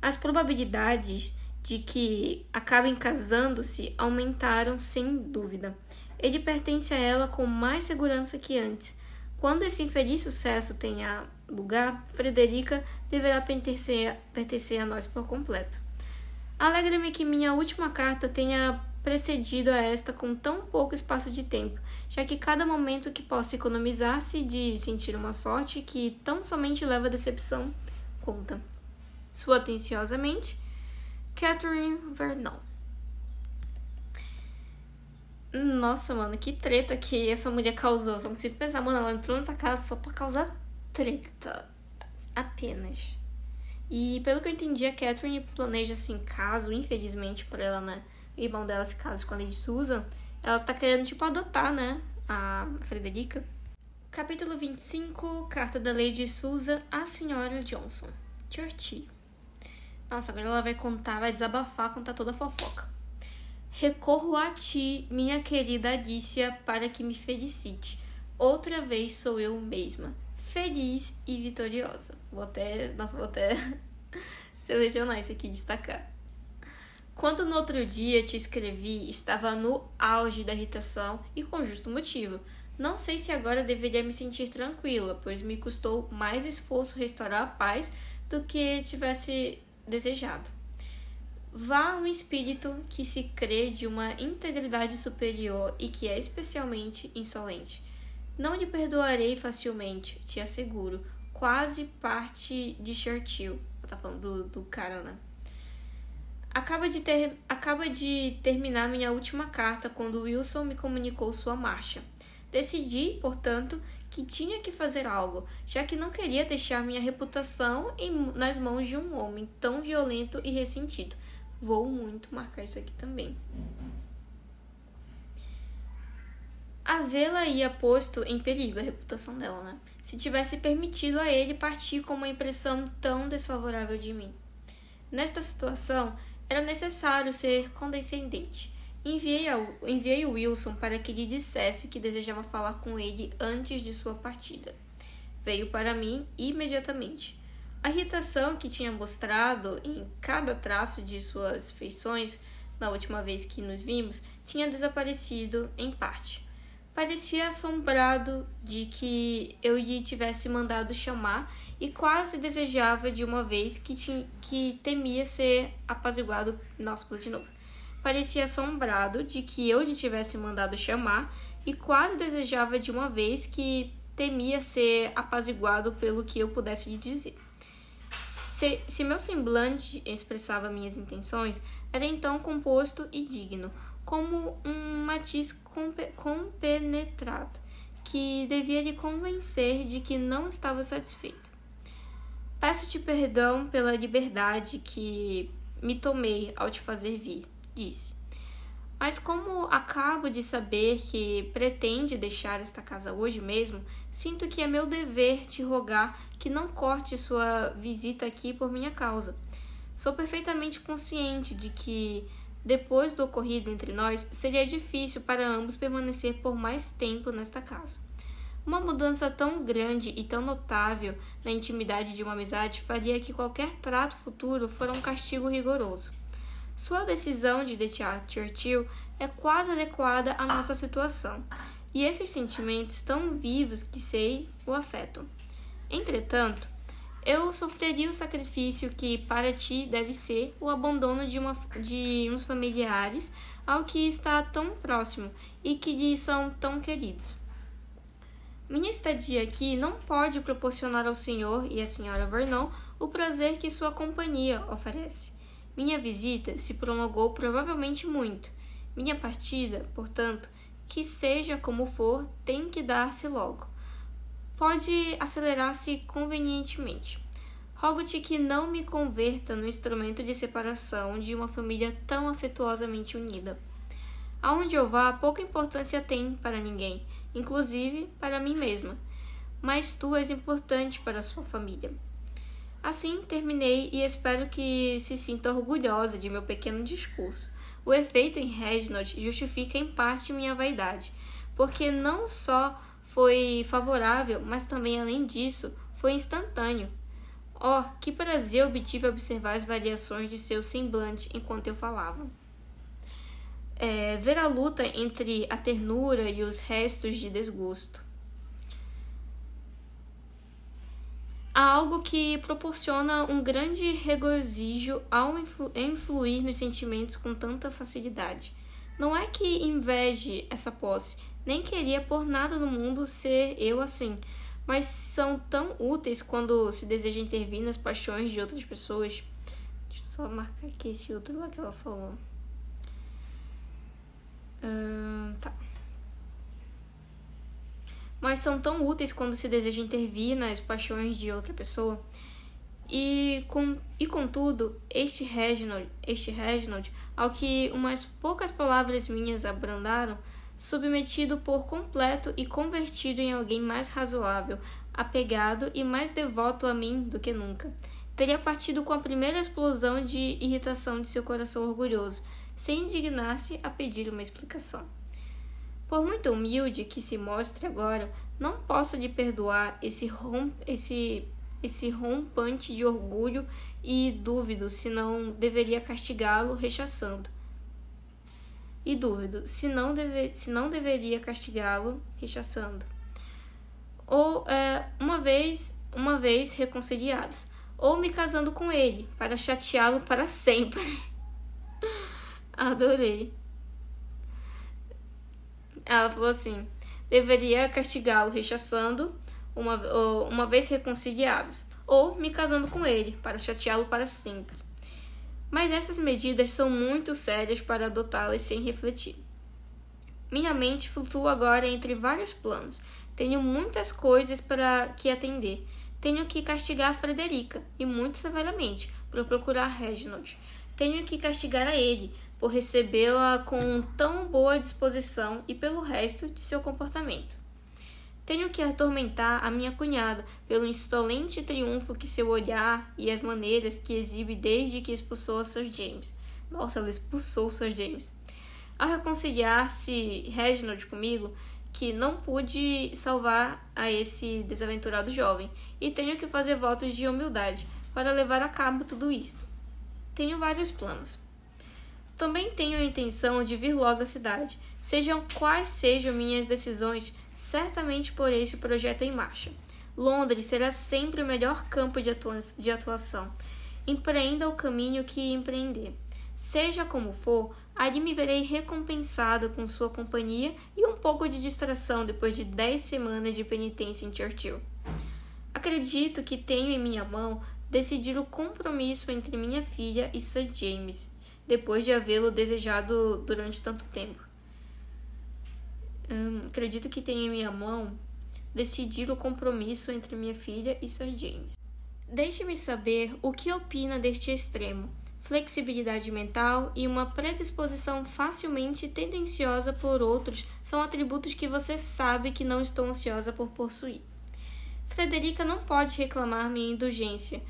As probabilidades de que acabem casando-se aumentaram sem dúvida. Ele pertence a ela com mais segurança que antes. Quando esse infeliz sucesso tenha lugar, Frederica deverá pertencer a nós por completo. Alegra-me que minha última carta tenha precedido a esta com tão pouco espaço de tempo, já que cada momento que possa economizar-se de sentir uma sorte que tão somente leva a decepção conta. Sua atenciosamente, Catherine Vernon. Nossa, mano, que treta que essa mulher causou. Só consigo pensar, mano, ela entrou nessa casa só pra causar treta. Apenas. E pelo que eu entendi, a Catherine planeja, assim, caso, infelizmente, pra ela, né? O irmão dela se casa com a Lady Susan. Ela tá querendo, tipo, adotar, né? A Frederica. Capítulo 25, carta da Lady Susan à Senhora Johnson. Churchill. Nossa, agora ela vai desabafar, contar toda a fofoca. Recorro a ti, minha querida Alicia, para que me felicite. Outra vez sou eu mesma, feliz e vitoriosa. Vou até selecionar isso aqui e destacar. Quando no outro dia te escrevi, estava no auge da irritação e com justo motivo. Não sei se agora deveria me sentir tranquila, pois me custou mais esforço restaurar a paz do que tivesse desejado. Vá um espírito que se crê de uma integridade superior e que é especialmente insolente. Não lhe perdoarei facilmente, te asseguro. Quase parte de Churchill. Tá falando do cara, né? Acaba de terminar minha última carta quando Wilson me comunicou sua marcha. Decidi, portanto, que tinha que fazer algo, já que não queria deixar minha reputação nas mãos de um homem tão violento e ressentido. Vou muito marcar isso aqui também. A vê-la ia posto em perigo a reputação dela, né? Se tivesse permitido a ele partir com uma impressão tão desfavorável de mim. Nesta situação, era necessário ser condescendente. Enviei o Wilson para que lhe dissesse que desejava falar com ele antes de sua partida. Veio para mim imediatamente. A irritação que tinha mostrado em cada traço de suas feições na última vez que nos vimos tinha desaparecido em parte. Parecia assombrado de que eu lhe tivesse mandado chamar e quase desejava de uma vez que temia ser apaziguado. Nossa, pulou de novo. Parecia assombrado de que eu lhe tivesse mandado chamar e quase desejava de uma vez que temia ser apaziguado pelo que eu pudesse lhe dizer. Se meu semblante expressava minhas intenções, era então composto e digno, como um matiz compenetrado, que devia lhe convencer de que não estava satisfeito. Peço-te perdão pela liberdade que me tomei ao te fazer vir, disse. Mas como acabo de saber que pretende deixar esta casa hoje mesmo, sinto que é meu dever te rogar que não corte sua visita aqui por minha causa. Sou perfeitamente consciente de que, depois do ocorrido entre nós, seria difícil para ambos permanecer por mais tempo nesta casa. Uma mudança tão grande e tão notável na intimidade de uma amizade faria que qualquer trato futuro fora um castigo rigoroso. Sua decisão de deixar Churchill é quase adequada à nossa situação, e esses sentimentos tão vivos que sei o afetam. Entretanto, eu sofreria o sacrifício que para ti deve ser o abandono de uns familiares ao que está tão próximo e que lhe são tão queridos. Minha estadia aqui não pode proporcionar ao senhor e à senhora Vernon o prazer que sua companhia oferece. Minha visita se prolongou provavelmente muito. Minha partida, portanto, que seja como for, tem que dar-se logo. Pode acelerar-se convenientemente. Rogo-te que não me converta no instrumento de separação de uma família tão afetuosamente unida. Aonde eu vá, pouca importância tem para ninguém, inclusive para mim mesma, mas tu és importante para a sua família. Assim terminei e espero que se sinta orgulhosa de meu pequeno discurso. O efeito em Reginald justifica em parte minha vaidade, porque não só foi favorável, mas também, além disso, foi instantâneo. Oh, que prazer obtive observar as variações de seu semblante enquanto eu falava. Ver a luta entre a ternura e os restos de desgosto. Há algo que proporciona um grande regozijo ao influir nos sentimentos com tanta facilidade. Não é que inveje essa posse, nem queria por nada no mundo ser eu assim, mas são tão úteis quando se deseja intervir nas paixões de outras pessoas. Deixa eu só marcar aqui esse outro lá que ela falou. Tá. Mas são tão úteis quando se deseja intervir nas paixões de outra pessoa. E contudo, este Reginald, ao que umas poucas palavras minhas abrandaram, submetido por completo e convertido em alguém mais razoável, apegado e mais devoto a mim do que nunca, teria partido com a primeira explosão de irritação de seu coração orgulhoso, sem indignar-se a pedir uma explicação. Por muito humilde que se mostre agora, não posso lhe perdoar esse rompante de orgulho e duvido se não deveria castigá-lo rechaçando. Se não deveria castigá-lo rechaçando. Ou uma vez reconciliados, ou me casando com ele para chateá-lo para sempre. Adorei. Ela falou assim: deveria castigá-lo rechaçando, uma vez reconciliados, ou me casando com ele, para chateá-lo para sempre. Mas estas medidas são muito sérias para adotá-las sem refletir. Minha mente flutua agora entre vários planos. Tenho muitas coisas para que atender. Tenho que castigar Frederica, e muito severamente, por procurar Reginald. Tenho que castigar a ele, por recebê-la com tão boa disposição e pelo resto de seu comportamento. Tenho que atormentar a minha cunhada pelo insolente triunfo que seu olhar e as maneiras que exibe desde que expulsou a Sir James. Nossa, ela expulsou o Sir James. Ao reconciliar-se Reginald comigo, que não pude salvar a esse desaventurado jovem, e tenho que fazer votos de humildade para levar a cabo tudo isto. Tenho vários planos. Também tenho a intenção de vir logo à cidade. Sejam quais sejam minhas decisões, certamente porei esse projeto em marcha. Londres será sempre o melhor campo de atuação. Empreenda o caminho que empreender. Seja como for, ali me verei recompensada com sua companhia e um pouco de distração depois de 10 semanas de penitência em Churchill. Acredito que tenho em minha mão decidir o compromisso entre minha filha e Sir James, depois de havê-lo desejado durante tanto tempo. Acredito que tenho em minha mão decidir o compromisso entre minha filha e Sir James. Deixe-me saber o que opina deste extremo. Flexibilidade mental e uma predisposição facilmente tendenciosa por outros são atributos que você sabe que não estou ansiosa por possuir. Frederica não pode reclamar minha indulgência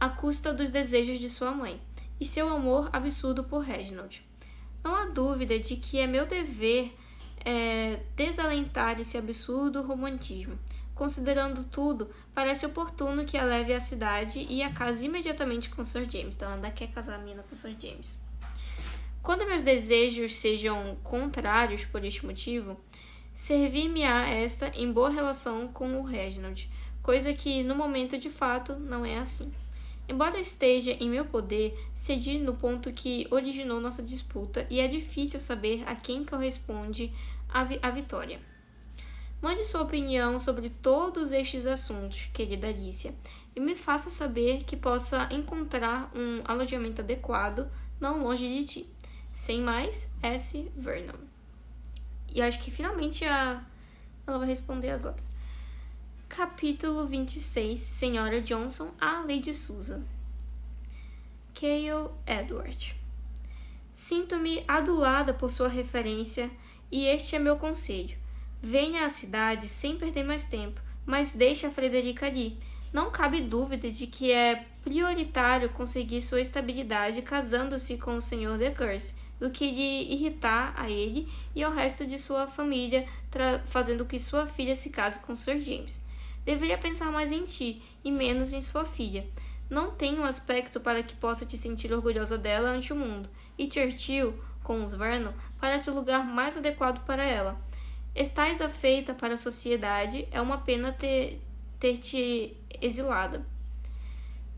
à custa dos desejos de sua mãe e seu amor absurdo por Reginald. Não há dúvida de que é meu dever desalentar esse absurdo romantismo. Considerando tudo, parece oportuno que a leve à cidade e a case imediatamente com Sir James. Então, ela ainda quer casar a menina com Sir James. Quando meus desejos sejam contrários por este motivo, servir-me-á esta em boa relação com o Reginald, coisa que, no momento de fato, não é assim. Embora esteja em meu poder, cedi no ponto que originou nossa disputa e é difícil saber a quem corresponde a vitória. Mande sua opinião sobre todos estes assuntos, querida Alicia, e me faça saber que possa encontrar um alojamento adequado não longe de ti. Sem mais, S. Vernon. E acho que finalmente ela vai responder agora. Capítulo 26. Senhora Johnson a Lady Susan. Cale Edward. Sinto-me adulada por sua referência e este é meu conselho. Venha à cidade sem perder mais tempo, mas deixe a Frederica ali. Não cabe dúvida de que é prioritário conseguir sua estabilidade casando-se com o Sr. de Courcy, do que lhe irritar a ele e ao resto de sua família, fazendo que sua filha se case com Sir James. Deveria pensar mais em ti e menos em sua filha. Não tem um aspecto para que possa te sentir orgulhosa dela ante o mundo, e Churchill, com os Vernon, parece o lugar mais adequado para ela. Estás afeita para a sociedade, é uma pena ter-te exilada.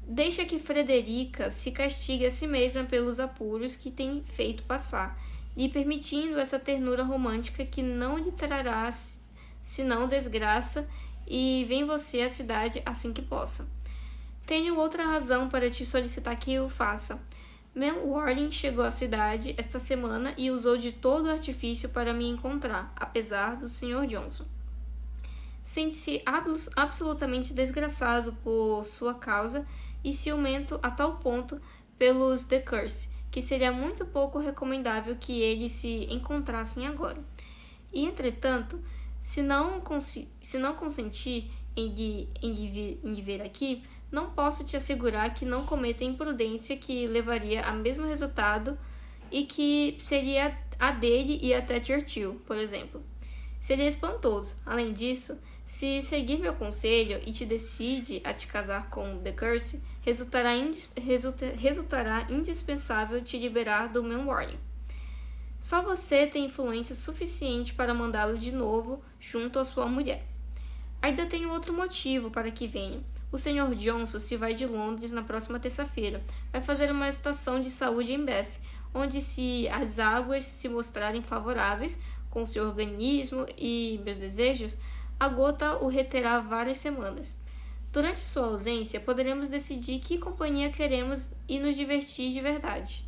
Deixa que Frederica se castigue a si mesma pelos apuros que tem feito passar, lhe permitindo essa ternura romântica que não lhe trará senão desgraça, e vem você à cidade assim que possa. Tenho outra razão para te solicitar que o faça. Mainwaring chegou à cidade esta semana e usou de todo o artifício para me encontrar, apesar do Sr. Johnson. Sente-se absolutamente desgraçado por sua causa e ciumento a tal ponto pelos de Courcy, que seria muito pouco recomendável que eles se encontrassem agora. E, entretanto, se não consentir em lhe ver aqui, não posso te assegurar que não cometa imprudência que levaria ao mesmo resultado e que seria a dele e até Churchill, por exemplo. Seria espantoso. Além disso, se seguir meu conselho e te decide a te casar com de Courcy, resultará indispensável te liberar do Mainwaring. Só você tem influência suficiente para mandá-lo de novo junto à sua mulher. Ainda tenho outro motivo para que venha. O Sr. Johnson se vai de Londres na próxima terça-feira. Vai fazer uma estação de saúde em Bath, onde, se as águas se mostrarem favoráveis com seu organismo e meus desejos, a gota o reterá várias semanas. Durante sua ausência, poderemos decidir que companhia queremos e nos divertir de verdade.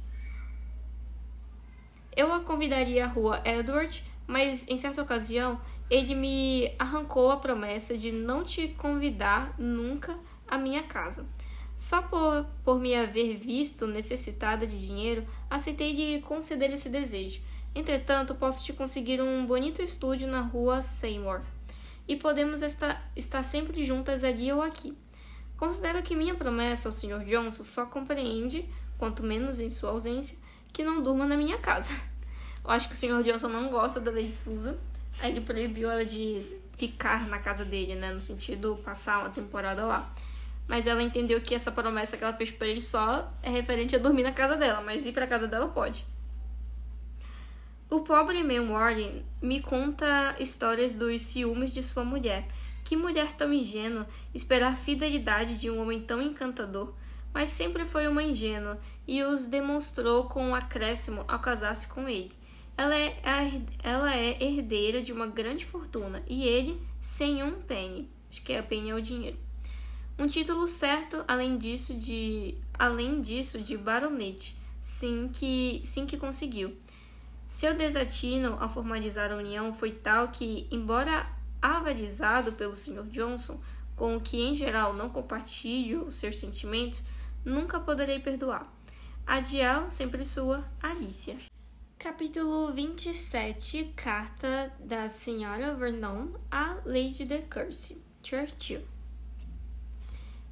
Eu a convidaria à rua Edward, mas em certa ocasião ele me arrancou a promessa de não te convidar nunca à minha casa. Só por me haver visto necessitada de dinheiro, aceitei lhe conceder esse desejo. Entretanto, posso te conseguir um bonito estúdio na rua Seymour, e podemos estar sempre juntas ali ou aqui. Considero que minha promessa ao Sr. Johnson só compreende, quanto menos em sua ausência, que não durma na minha casa. Eu acho que o Sr. Johnson não gosta da Lady Susan. Aí ele proibiu ela de ficar na casa dele, né? No sentido, passar uma temporada lá. Mas ela entendeu que essa promessa que ela fez pra ele só é referente a dormir na casa dela. Mas ir pra casa dela pode. O pobre Mainwaring me conta histórias dos ciúmes de sua mulher. Que mulher tão ingênua esperar fidelidade de um homem tão encantador. Mas sempre foi uma ingênua e os demonstrou com um acréscimo ao casar-se com ele. Ela é herdeira de uma grande fortuna e ele sem um penny. Acho que a penny é o dinheiro. Um título certo, além disso de baronete, sim que conseguiu. Seu desatino ao formalizar a união foi tal que, embora avalizado pelo Sr. Johnson, com o que em geral não compartilho os seus sentimentos, nunca poderei perdoar. Adiel, sempre sua, Alicia. Capítulo 27. Carta da Sra. Vernon a Lady de Courcy, Churchill.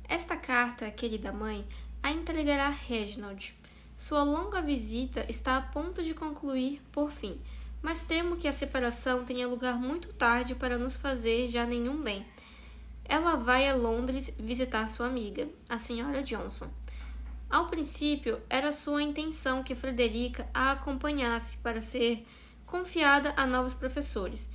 Esta carta, querida mãe, a entregará Reginald. Sua longa visita está a ponto de concluir por fim, mas temo que a separação tenha lugar muito tarde para nos fazer já nenhum bem. Ela vai a Londres visitar sua amiga, a Sra. Johnson. Ao princípio, era sua intenção que Frederica a acompanhasse para ser confiada a novos professores,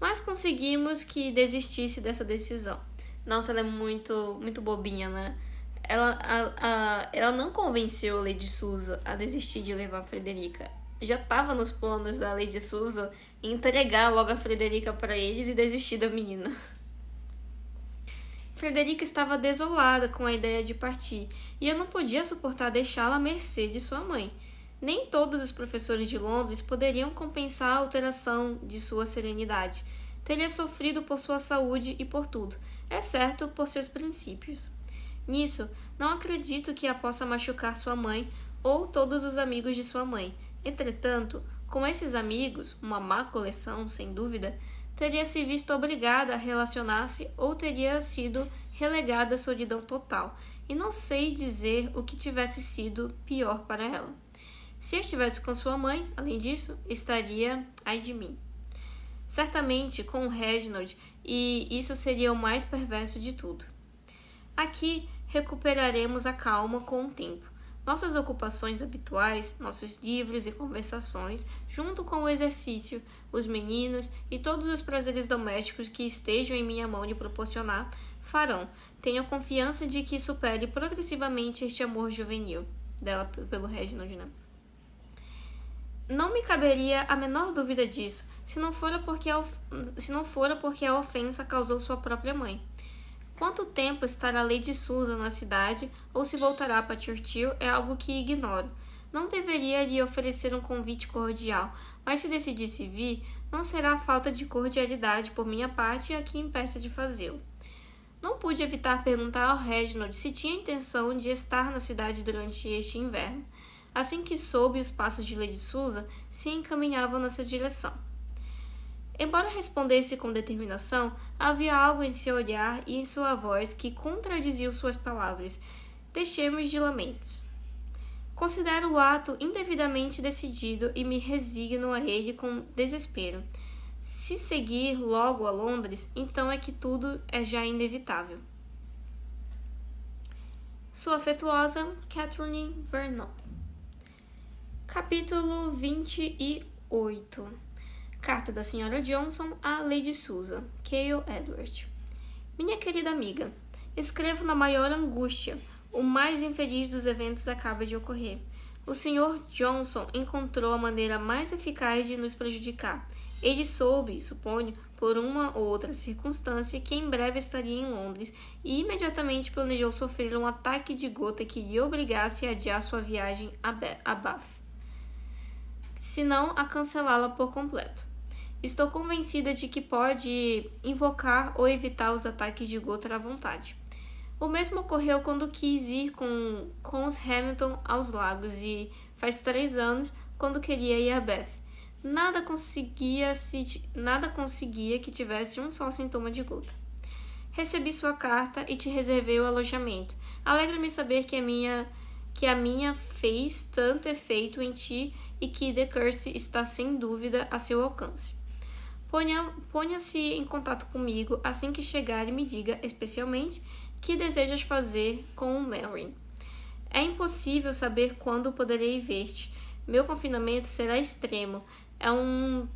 mas conseguimos que desistisse dessa decisão. Nossa, ela é muito bobinha, né? Ela não convenceu a Lady Susan a desistir de levar a Frederica. Já estava nos planos da Lady Susan entregar logo a Frederica para eles e desistir da menina. Frederica estava desolada com a ideia de partir, e eu não podia suportar deixá-la à mercê de sua mãe. Nem todos os professores de Londres poderiam compensar a alteração de sua serenidade. Teria sofrido por sua saúde e por tudo, exceto por seus princípios. Nisso, não acredito que a possa machucar sua mãe ou todos os amigos de sua mãe. Entretanto, com esses amigos, uma má coleção, sem dúvida, teria se visto obrigada a relacionar-se ou teria sido relegada à solidão total, e não sei dizer o que tivesse sido pior para ela. Se estivesse com sua mãe, além disso, estaria ai de mim. Certamente com o Reginald, e isso seria o mais perverso de tudo. Aqui recuperaremos a calma com o tempo. Nossas ocupações habituais, nossos livros e conversações, junto com o exercício, os meninos e todos os prazeres domésticos que estejam em minha mão de proporcionar, farão. Tenho confiança de que supere progressivamente este amor juvenil dela pelo Reginald, né? Não me caberia a menor dúvida disso, se não fora porque a ofensa causou sua própria mãe. Quanto tempo estará Lady Susan na cidade ou se voltará para Churchill é algo que ignoro. Não deveria lhe oferecer um convite cordial, mas se decidisse vir, não será falta de cordialidade por minha parte a que impeça de fazê-lo. Não pude evitar perguntar ao Reginald se tinha intenção de estar na cidade durante este inverno. Assim que soube os passos de Lady Susan, se encaminhavam nessa direção. Embora respondesse com determinação, havia algo em seu olhar e em sua voz que contradiziam suas palavras. Deixemos de lamentos. Considero o ato indevidamente decidido e me resigno a ele com desespero. Se seguir logo a Londres, então é que tudo é já inevitável. Sua afetuosa Catherine Vernon. Capítulo 28. Carta da Sra. Johnson a Lady Susan, Cale Edward. Minha querida amiga, escrevo na maior angústia. O mais infeliz dos eventos acaba de ocorrer. O Sr. Johnson encontrou a maneira mais eficaz de nos prejudicar. Ele soube, suponho, por uma ou outra circunstância, que em breve estaria em Londres e imediatamente planejou sofrer um ataque de gota que lhe obrigasse a adiar sua viagem a Bath, se não a cancelá-la por completo. Estou convencida de que pode invocar ou evitar os ataques de gota à vontade. O mesmo ocorreu quando quis ir com os Hamilton aos lagos e, faz 3 anos, quando queria ir a Bath. Nada conseguia que tivesse um só sintoma de gota. Recebi sua carta e te reservei o alojamento. Alegra-me saber que a minha fez tanto efeito em ti e que de Courcy está sem dúvida a seu alcance. Ponha-se em contato comigo assim que chegar e me diga, especialmente, que desejas fazer com o Mary. É impossível saber quando poderei ver-te. Meu confinamento será extremo. É um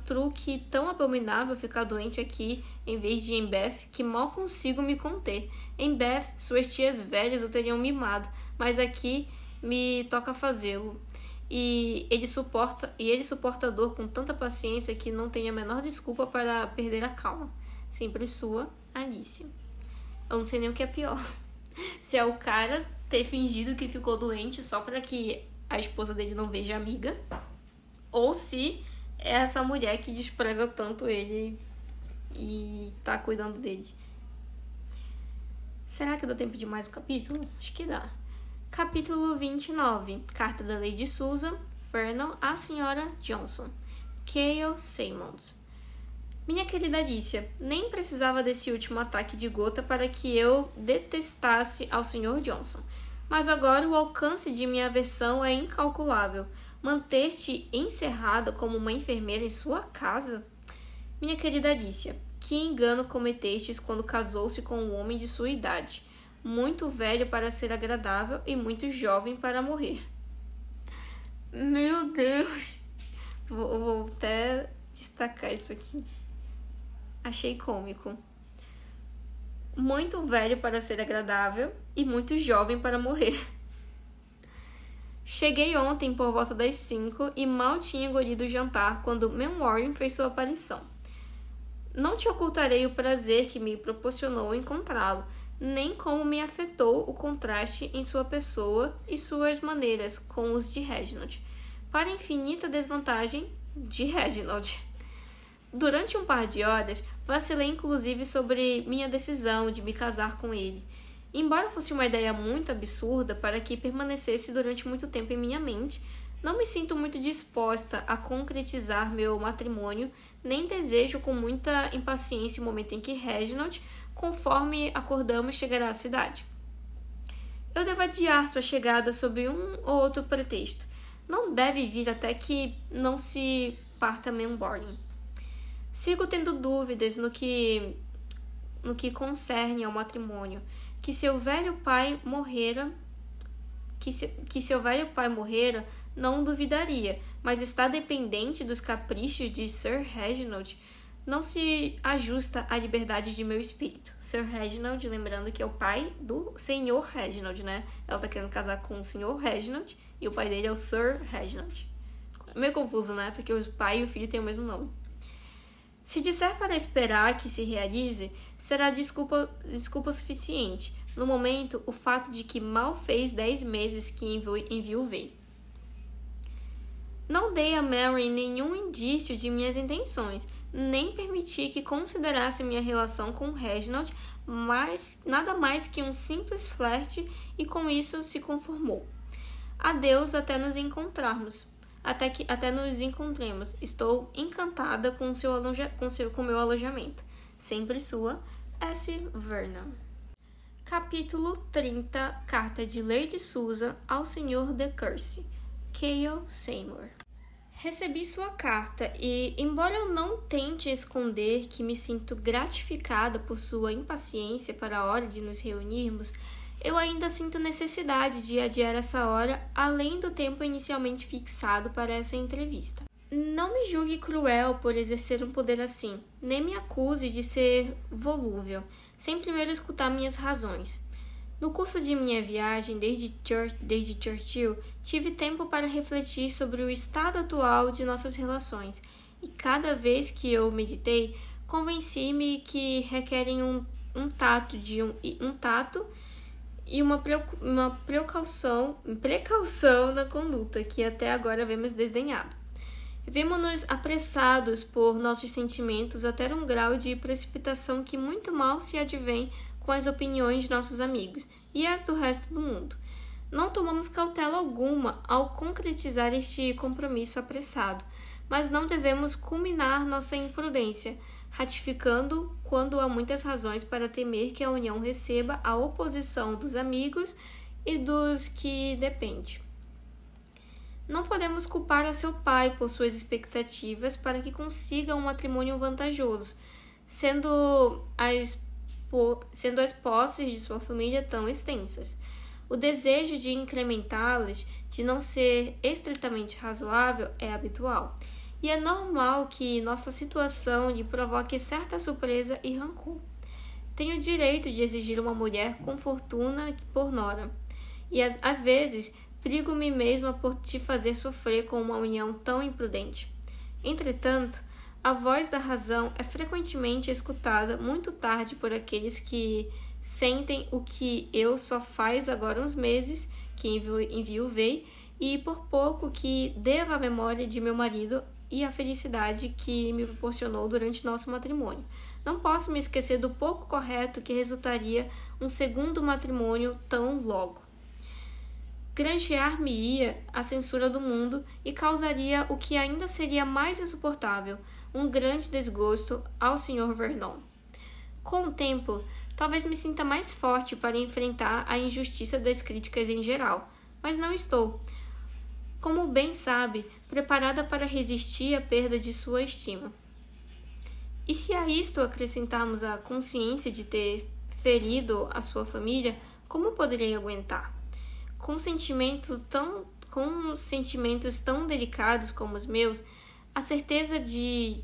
truque tão abominável ficar doente aqui em vez de em Bath que mal consigo me conter. Em Bath, suas tias velhas o teriam mimado, mas aqui me toca fazê-lo. E ele suporta a dor com tanta paciência que não tem a menor desculpa para perder a calma. Sempre sua, Alicia. Eu não sei nem o que é pior. Se é o cara ter fingido que ficou doente só para que a esposa dele não veja a amiga, ou se é essa mulher que despreza tanto ele e tá cuidando dele. Será que dá tempo de mais um capítulo? Acho que dá. Capítulo 29. Carta da Lady Susan, Vernon à Sra. Johnson. Cale Simmons. Minha querida Alicia, nem precisava desse último ataque de gota para que eu detestasse ao Sr. Johnson. Mas agora o alcance de minha aversão é incalculável. Manter-te encerrada como uma enfermeira em sua casa? Minha querida Alicia, que engano cometestes quando casou-se com um homem de sua idade, muito velho para ser agradável e muito jovem para morrer. Meu Deus! Vou até destacar isso aqui. Achei cômico. Muito velho para ser agradável e muito jovem para morrer. Cheguei ontem por volta das 5 e mal tinha engolido o jantar quando Warren fez sua aparição. Não te ocultarei o prazer que me proporcionou encontrá-lo, nem como me afetou o contraste em sua pessoa e suas maneiras com os de Reginald, para a infinita desvantagem de Reginald. Durante um par de horas, vacilei inclusive sobre minha decisão de me casar com ele. Embora fosse uma ideia muito absurda para que permanecesse durante muito tempo em minha mente, não me sinto muito disposta a concretizar meu matrimônio, nem desejo com muita impaciência o momento em que Reginald, conforme acordamos, chegará à cidade. Eu devo adiar sua chegada sob um ou outro pretexto. Não deve vir até que não se parta Melbourne. Sigo tendo dúvidas no que concerne ao matrimônio, que seu velho pai morrera, não duvidaria, mas está dependente dos caprichos de Sir Reginald, não se ajusta à liberdade de meu espírito. Sir Reginald, lembrando que é o pai do Sr. Reginald, né? Ela tá querendo casar com o Sr. Reginald e o pai dele é o Sir Reginald. É meio confuso, né? Porque o pai e o filho têm o mesmo nome. Se disser para esperar que se realize, será desculpa suficiente. No momento, o fato de que mal fez 10 meses que enviuvei. Não dei a Mary nenhum indício de minhas intenções, nem permiti que considerasse minha relação com Reginald nada mais que um simples flerte, e com isso se conformou. Adeus até nos encontrarmos. Até nos encontremos. Estou encantada com meu alojamento. Sempre sua, S. Vernon. Capítulo 30. Carta de Lady Susan ao Sr. de Courcy. Cale Seymour. Recebi sua carta e, embora eu não tente esconder que me sinto gratificada por sua impaciência para a hora de nos reunirmos, eu ainda sinto necessidade de adiar essa hora além do tempo inicialmente fixado para essa entrevista. Não me julgue cruel por exercer um poder assim, nem me acuse de ser volúvel, sem primeiro escutar minhas razões. No curso de minha viagem desde Churchill, tive tempo para refletir sobre o estado atual de nossas relações, e cada vez que eu meditei, convenci-me que requerem um tato e uma precaução na conduta, que até agora vemos desdenhado. Vemo-nos apressados por nossos sentimentos até um grau de precipitação que muito mal se advém com as opiniões de nossos amigos e as do resto do mundo. Não tomamos cautela alguma ao concretizar este compromisso apressado, mas não devemos culminar nossa imprudência, ratificando quando há muitas razões para temer que a união receba a oposição dos amigos e dos que depende. Não podemos culpar a seu pai por suas expectativas para que consiga um matrimônio vantajoso, sendo as posses de sua família tão extensas. O desejo de incrementá-las, de não ser estritamente razoável, é habitual, e é normal que nossa situação lhe provoque certa surpresa e rancor. Tenho o direito de exigir uma mulher com fortuna por nora, e às vezes perigo-me mesma por te fazer sofrer com uma união tão imprudente. Entretanto, a voz da razão é frequentemente escutada muito tarde por aqueles que sentem o que eu só faz agora uns meses que enviuvei, e por pouco que devo à memória de meu marido e a felicidade que me proporcionou durante nosso matrimônio. Não posso me esquecer do pouco correto que resultaria um segundo matrimônio tão logo. granjear-me-ia a censura do mundo e causaria o que ainda seria mais insuportável, um grande desgosto ao Sr. Vernon. Com o tempo, talvez me sinta mais forte para enfrentar a injustiça das críticas em geral, mas não estou, como bem sabe, preparada para resistir à perda de sua estima. E se a isto acrescentarmos a consciência de ter ferido a sua família, como poderei aguentar? Com sentimentos tão delicados como os meus, a certeza de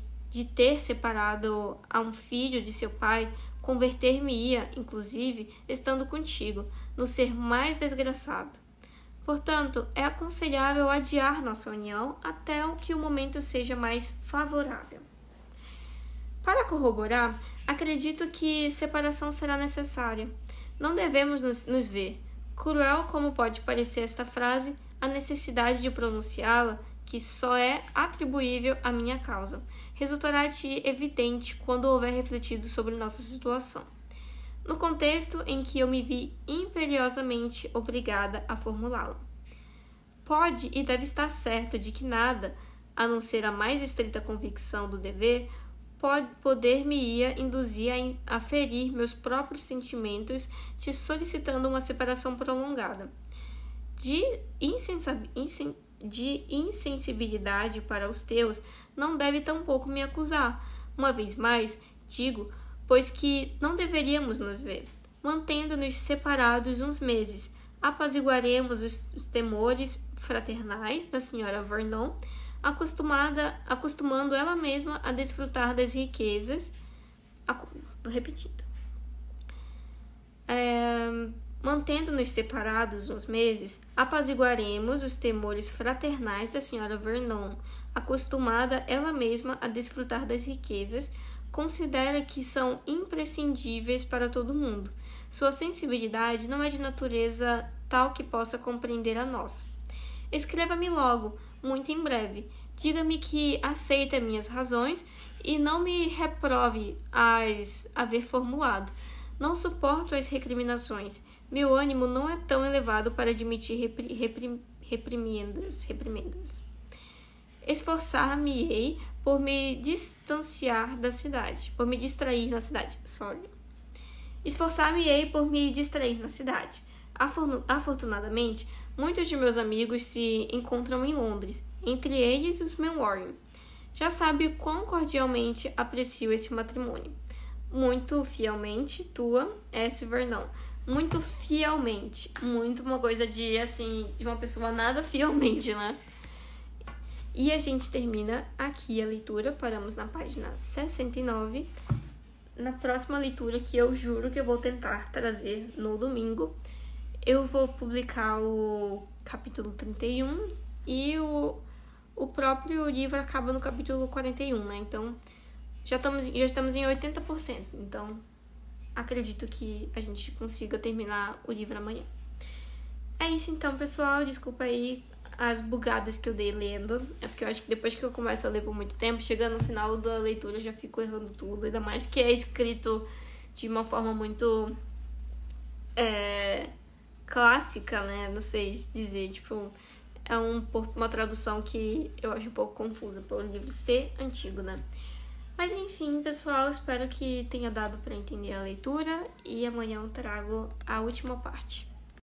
ter separado a um filho de seu pai converter-me-ia, inclusive, estando contigo, no ser mais desgraçado. Portanto, é aconselhável adiar nossa união até que o momento seja mais favorável. Para corroborar, acredito que separação será necessária. Não devemos nos ver. Cruel como pode parecer esta frase, a necessidade de pronunciá-la, que só é atribuível à minha causa, resultará-te evidente quando houver refletido sobre nossa situação, no contexto em que eu me vi imperiosamente obrigada a formulá-la. Pode e deve estar certo de que nada, a não ser a mais estrita convicção do dever, poder-me-ia induzir a ferir meus próprios sentimentos te solicitando uma separação prolongada. De insensibilidade para os teus, não deve tampouco me acusar. Uma vez mais, digo, pois que não deveríamos nos ver. Mantendo-nos separados uns meses, apaziguaremos os temores fraternais da senhora Vernon, acostumando ela mesma a desfrutar das riquezas. Mantendo-nos separados uns meses, apaziguaremos os temores fraternais da senhora Vernon, acostumada ela mesma a desfrutar das riquezas, considera que são imprescindíveis para todo mundo. Sua sensibilidade não é de natureza tal que possa compreender a nossa. Escreva-me logo, muito em breve. Diga-me que aceita minhas razões e não me reprove as haver formulado. Não suporto as recriminações. Meu ânimo não é tão elevado para admitir reprimendas. Esforçar-me-ei por me distrair na cidade. Esforçar-me-ei por me distrair na cidade. Afortunadamente, muitos de meus amigos se encontram em Londres, entre eles os Mainwaring. Já sabe quão cordialmente aprecio esse matrimônio. Muito fielmente, tua, S. Vernon. Muito fielmente. Muito uma coisa de uma pessoa nada fielmente, né? E a gente termina aqui a leitura, paramos na página 69. Na próxima leitura, que eu juro que eu vou tentar trazer no domingo, eu vou publicar o capítulo 31 e o próprio livro acaba no capítulo 41, né? Então, já estamos em 80%. Então, acredito que a gente consiga terminar o livro amanhã. É isso então, pessoal. Desculpa aí as bugadas que eu dei lendo. É porque eu acho que depois que eu começo a ler por muito tempo, chegando no final da leitura eu já fico errando tudo. Ainda mais que é escrito de uma forma muito clássica, né? Não sei dizer, é uma tradução que eu acho um pouco confusa pelo livro ser antigo, né? Mas enfim, pessoal, espero que tenha dado para entender a leitura e amanhã eu trago a última parte.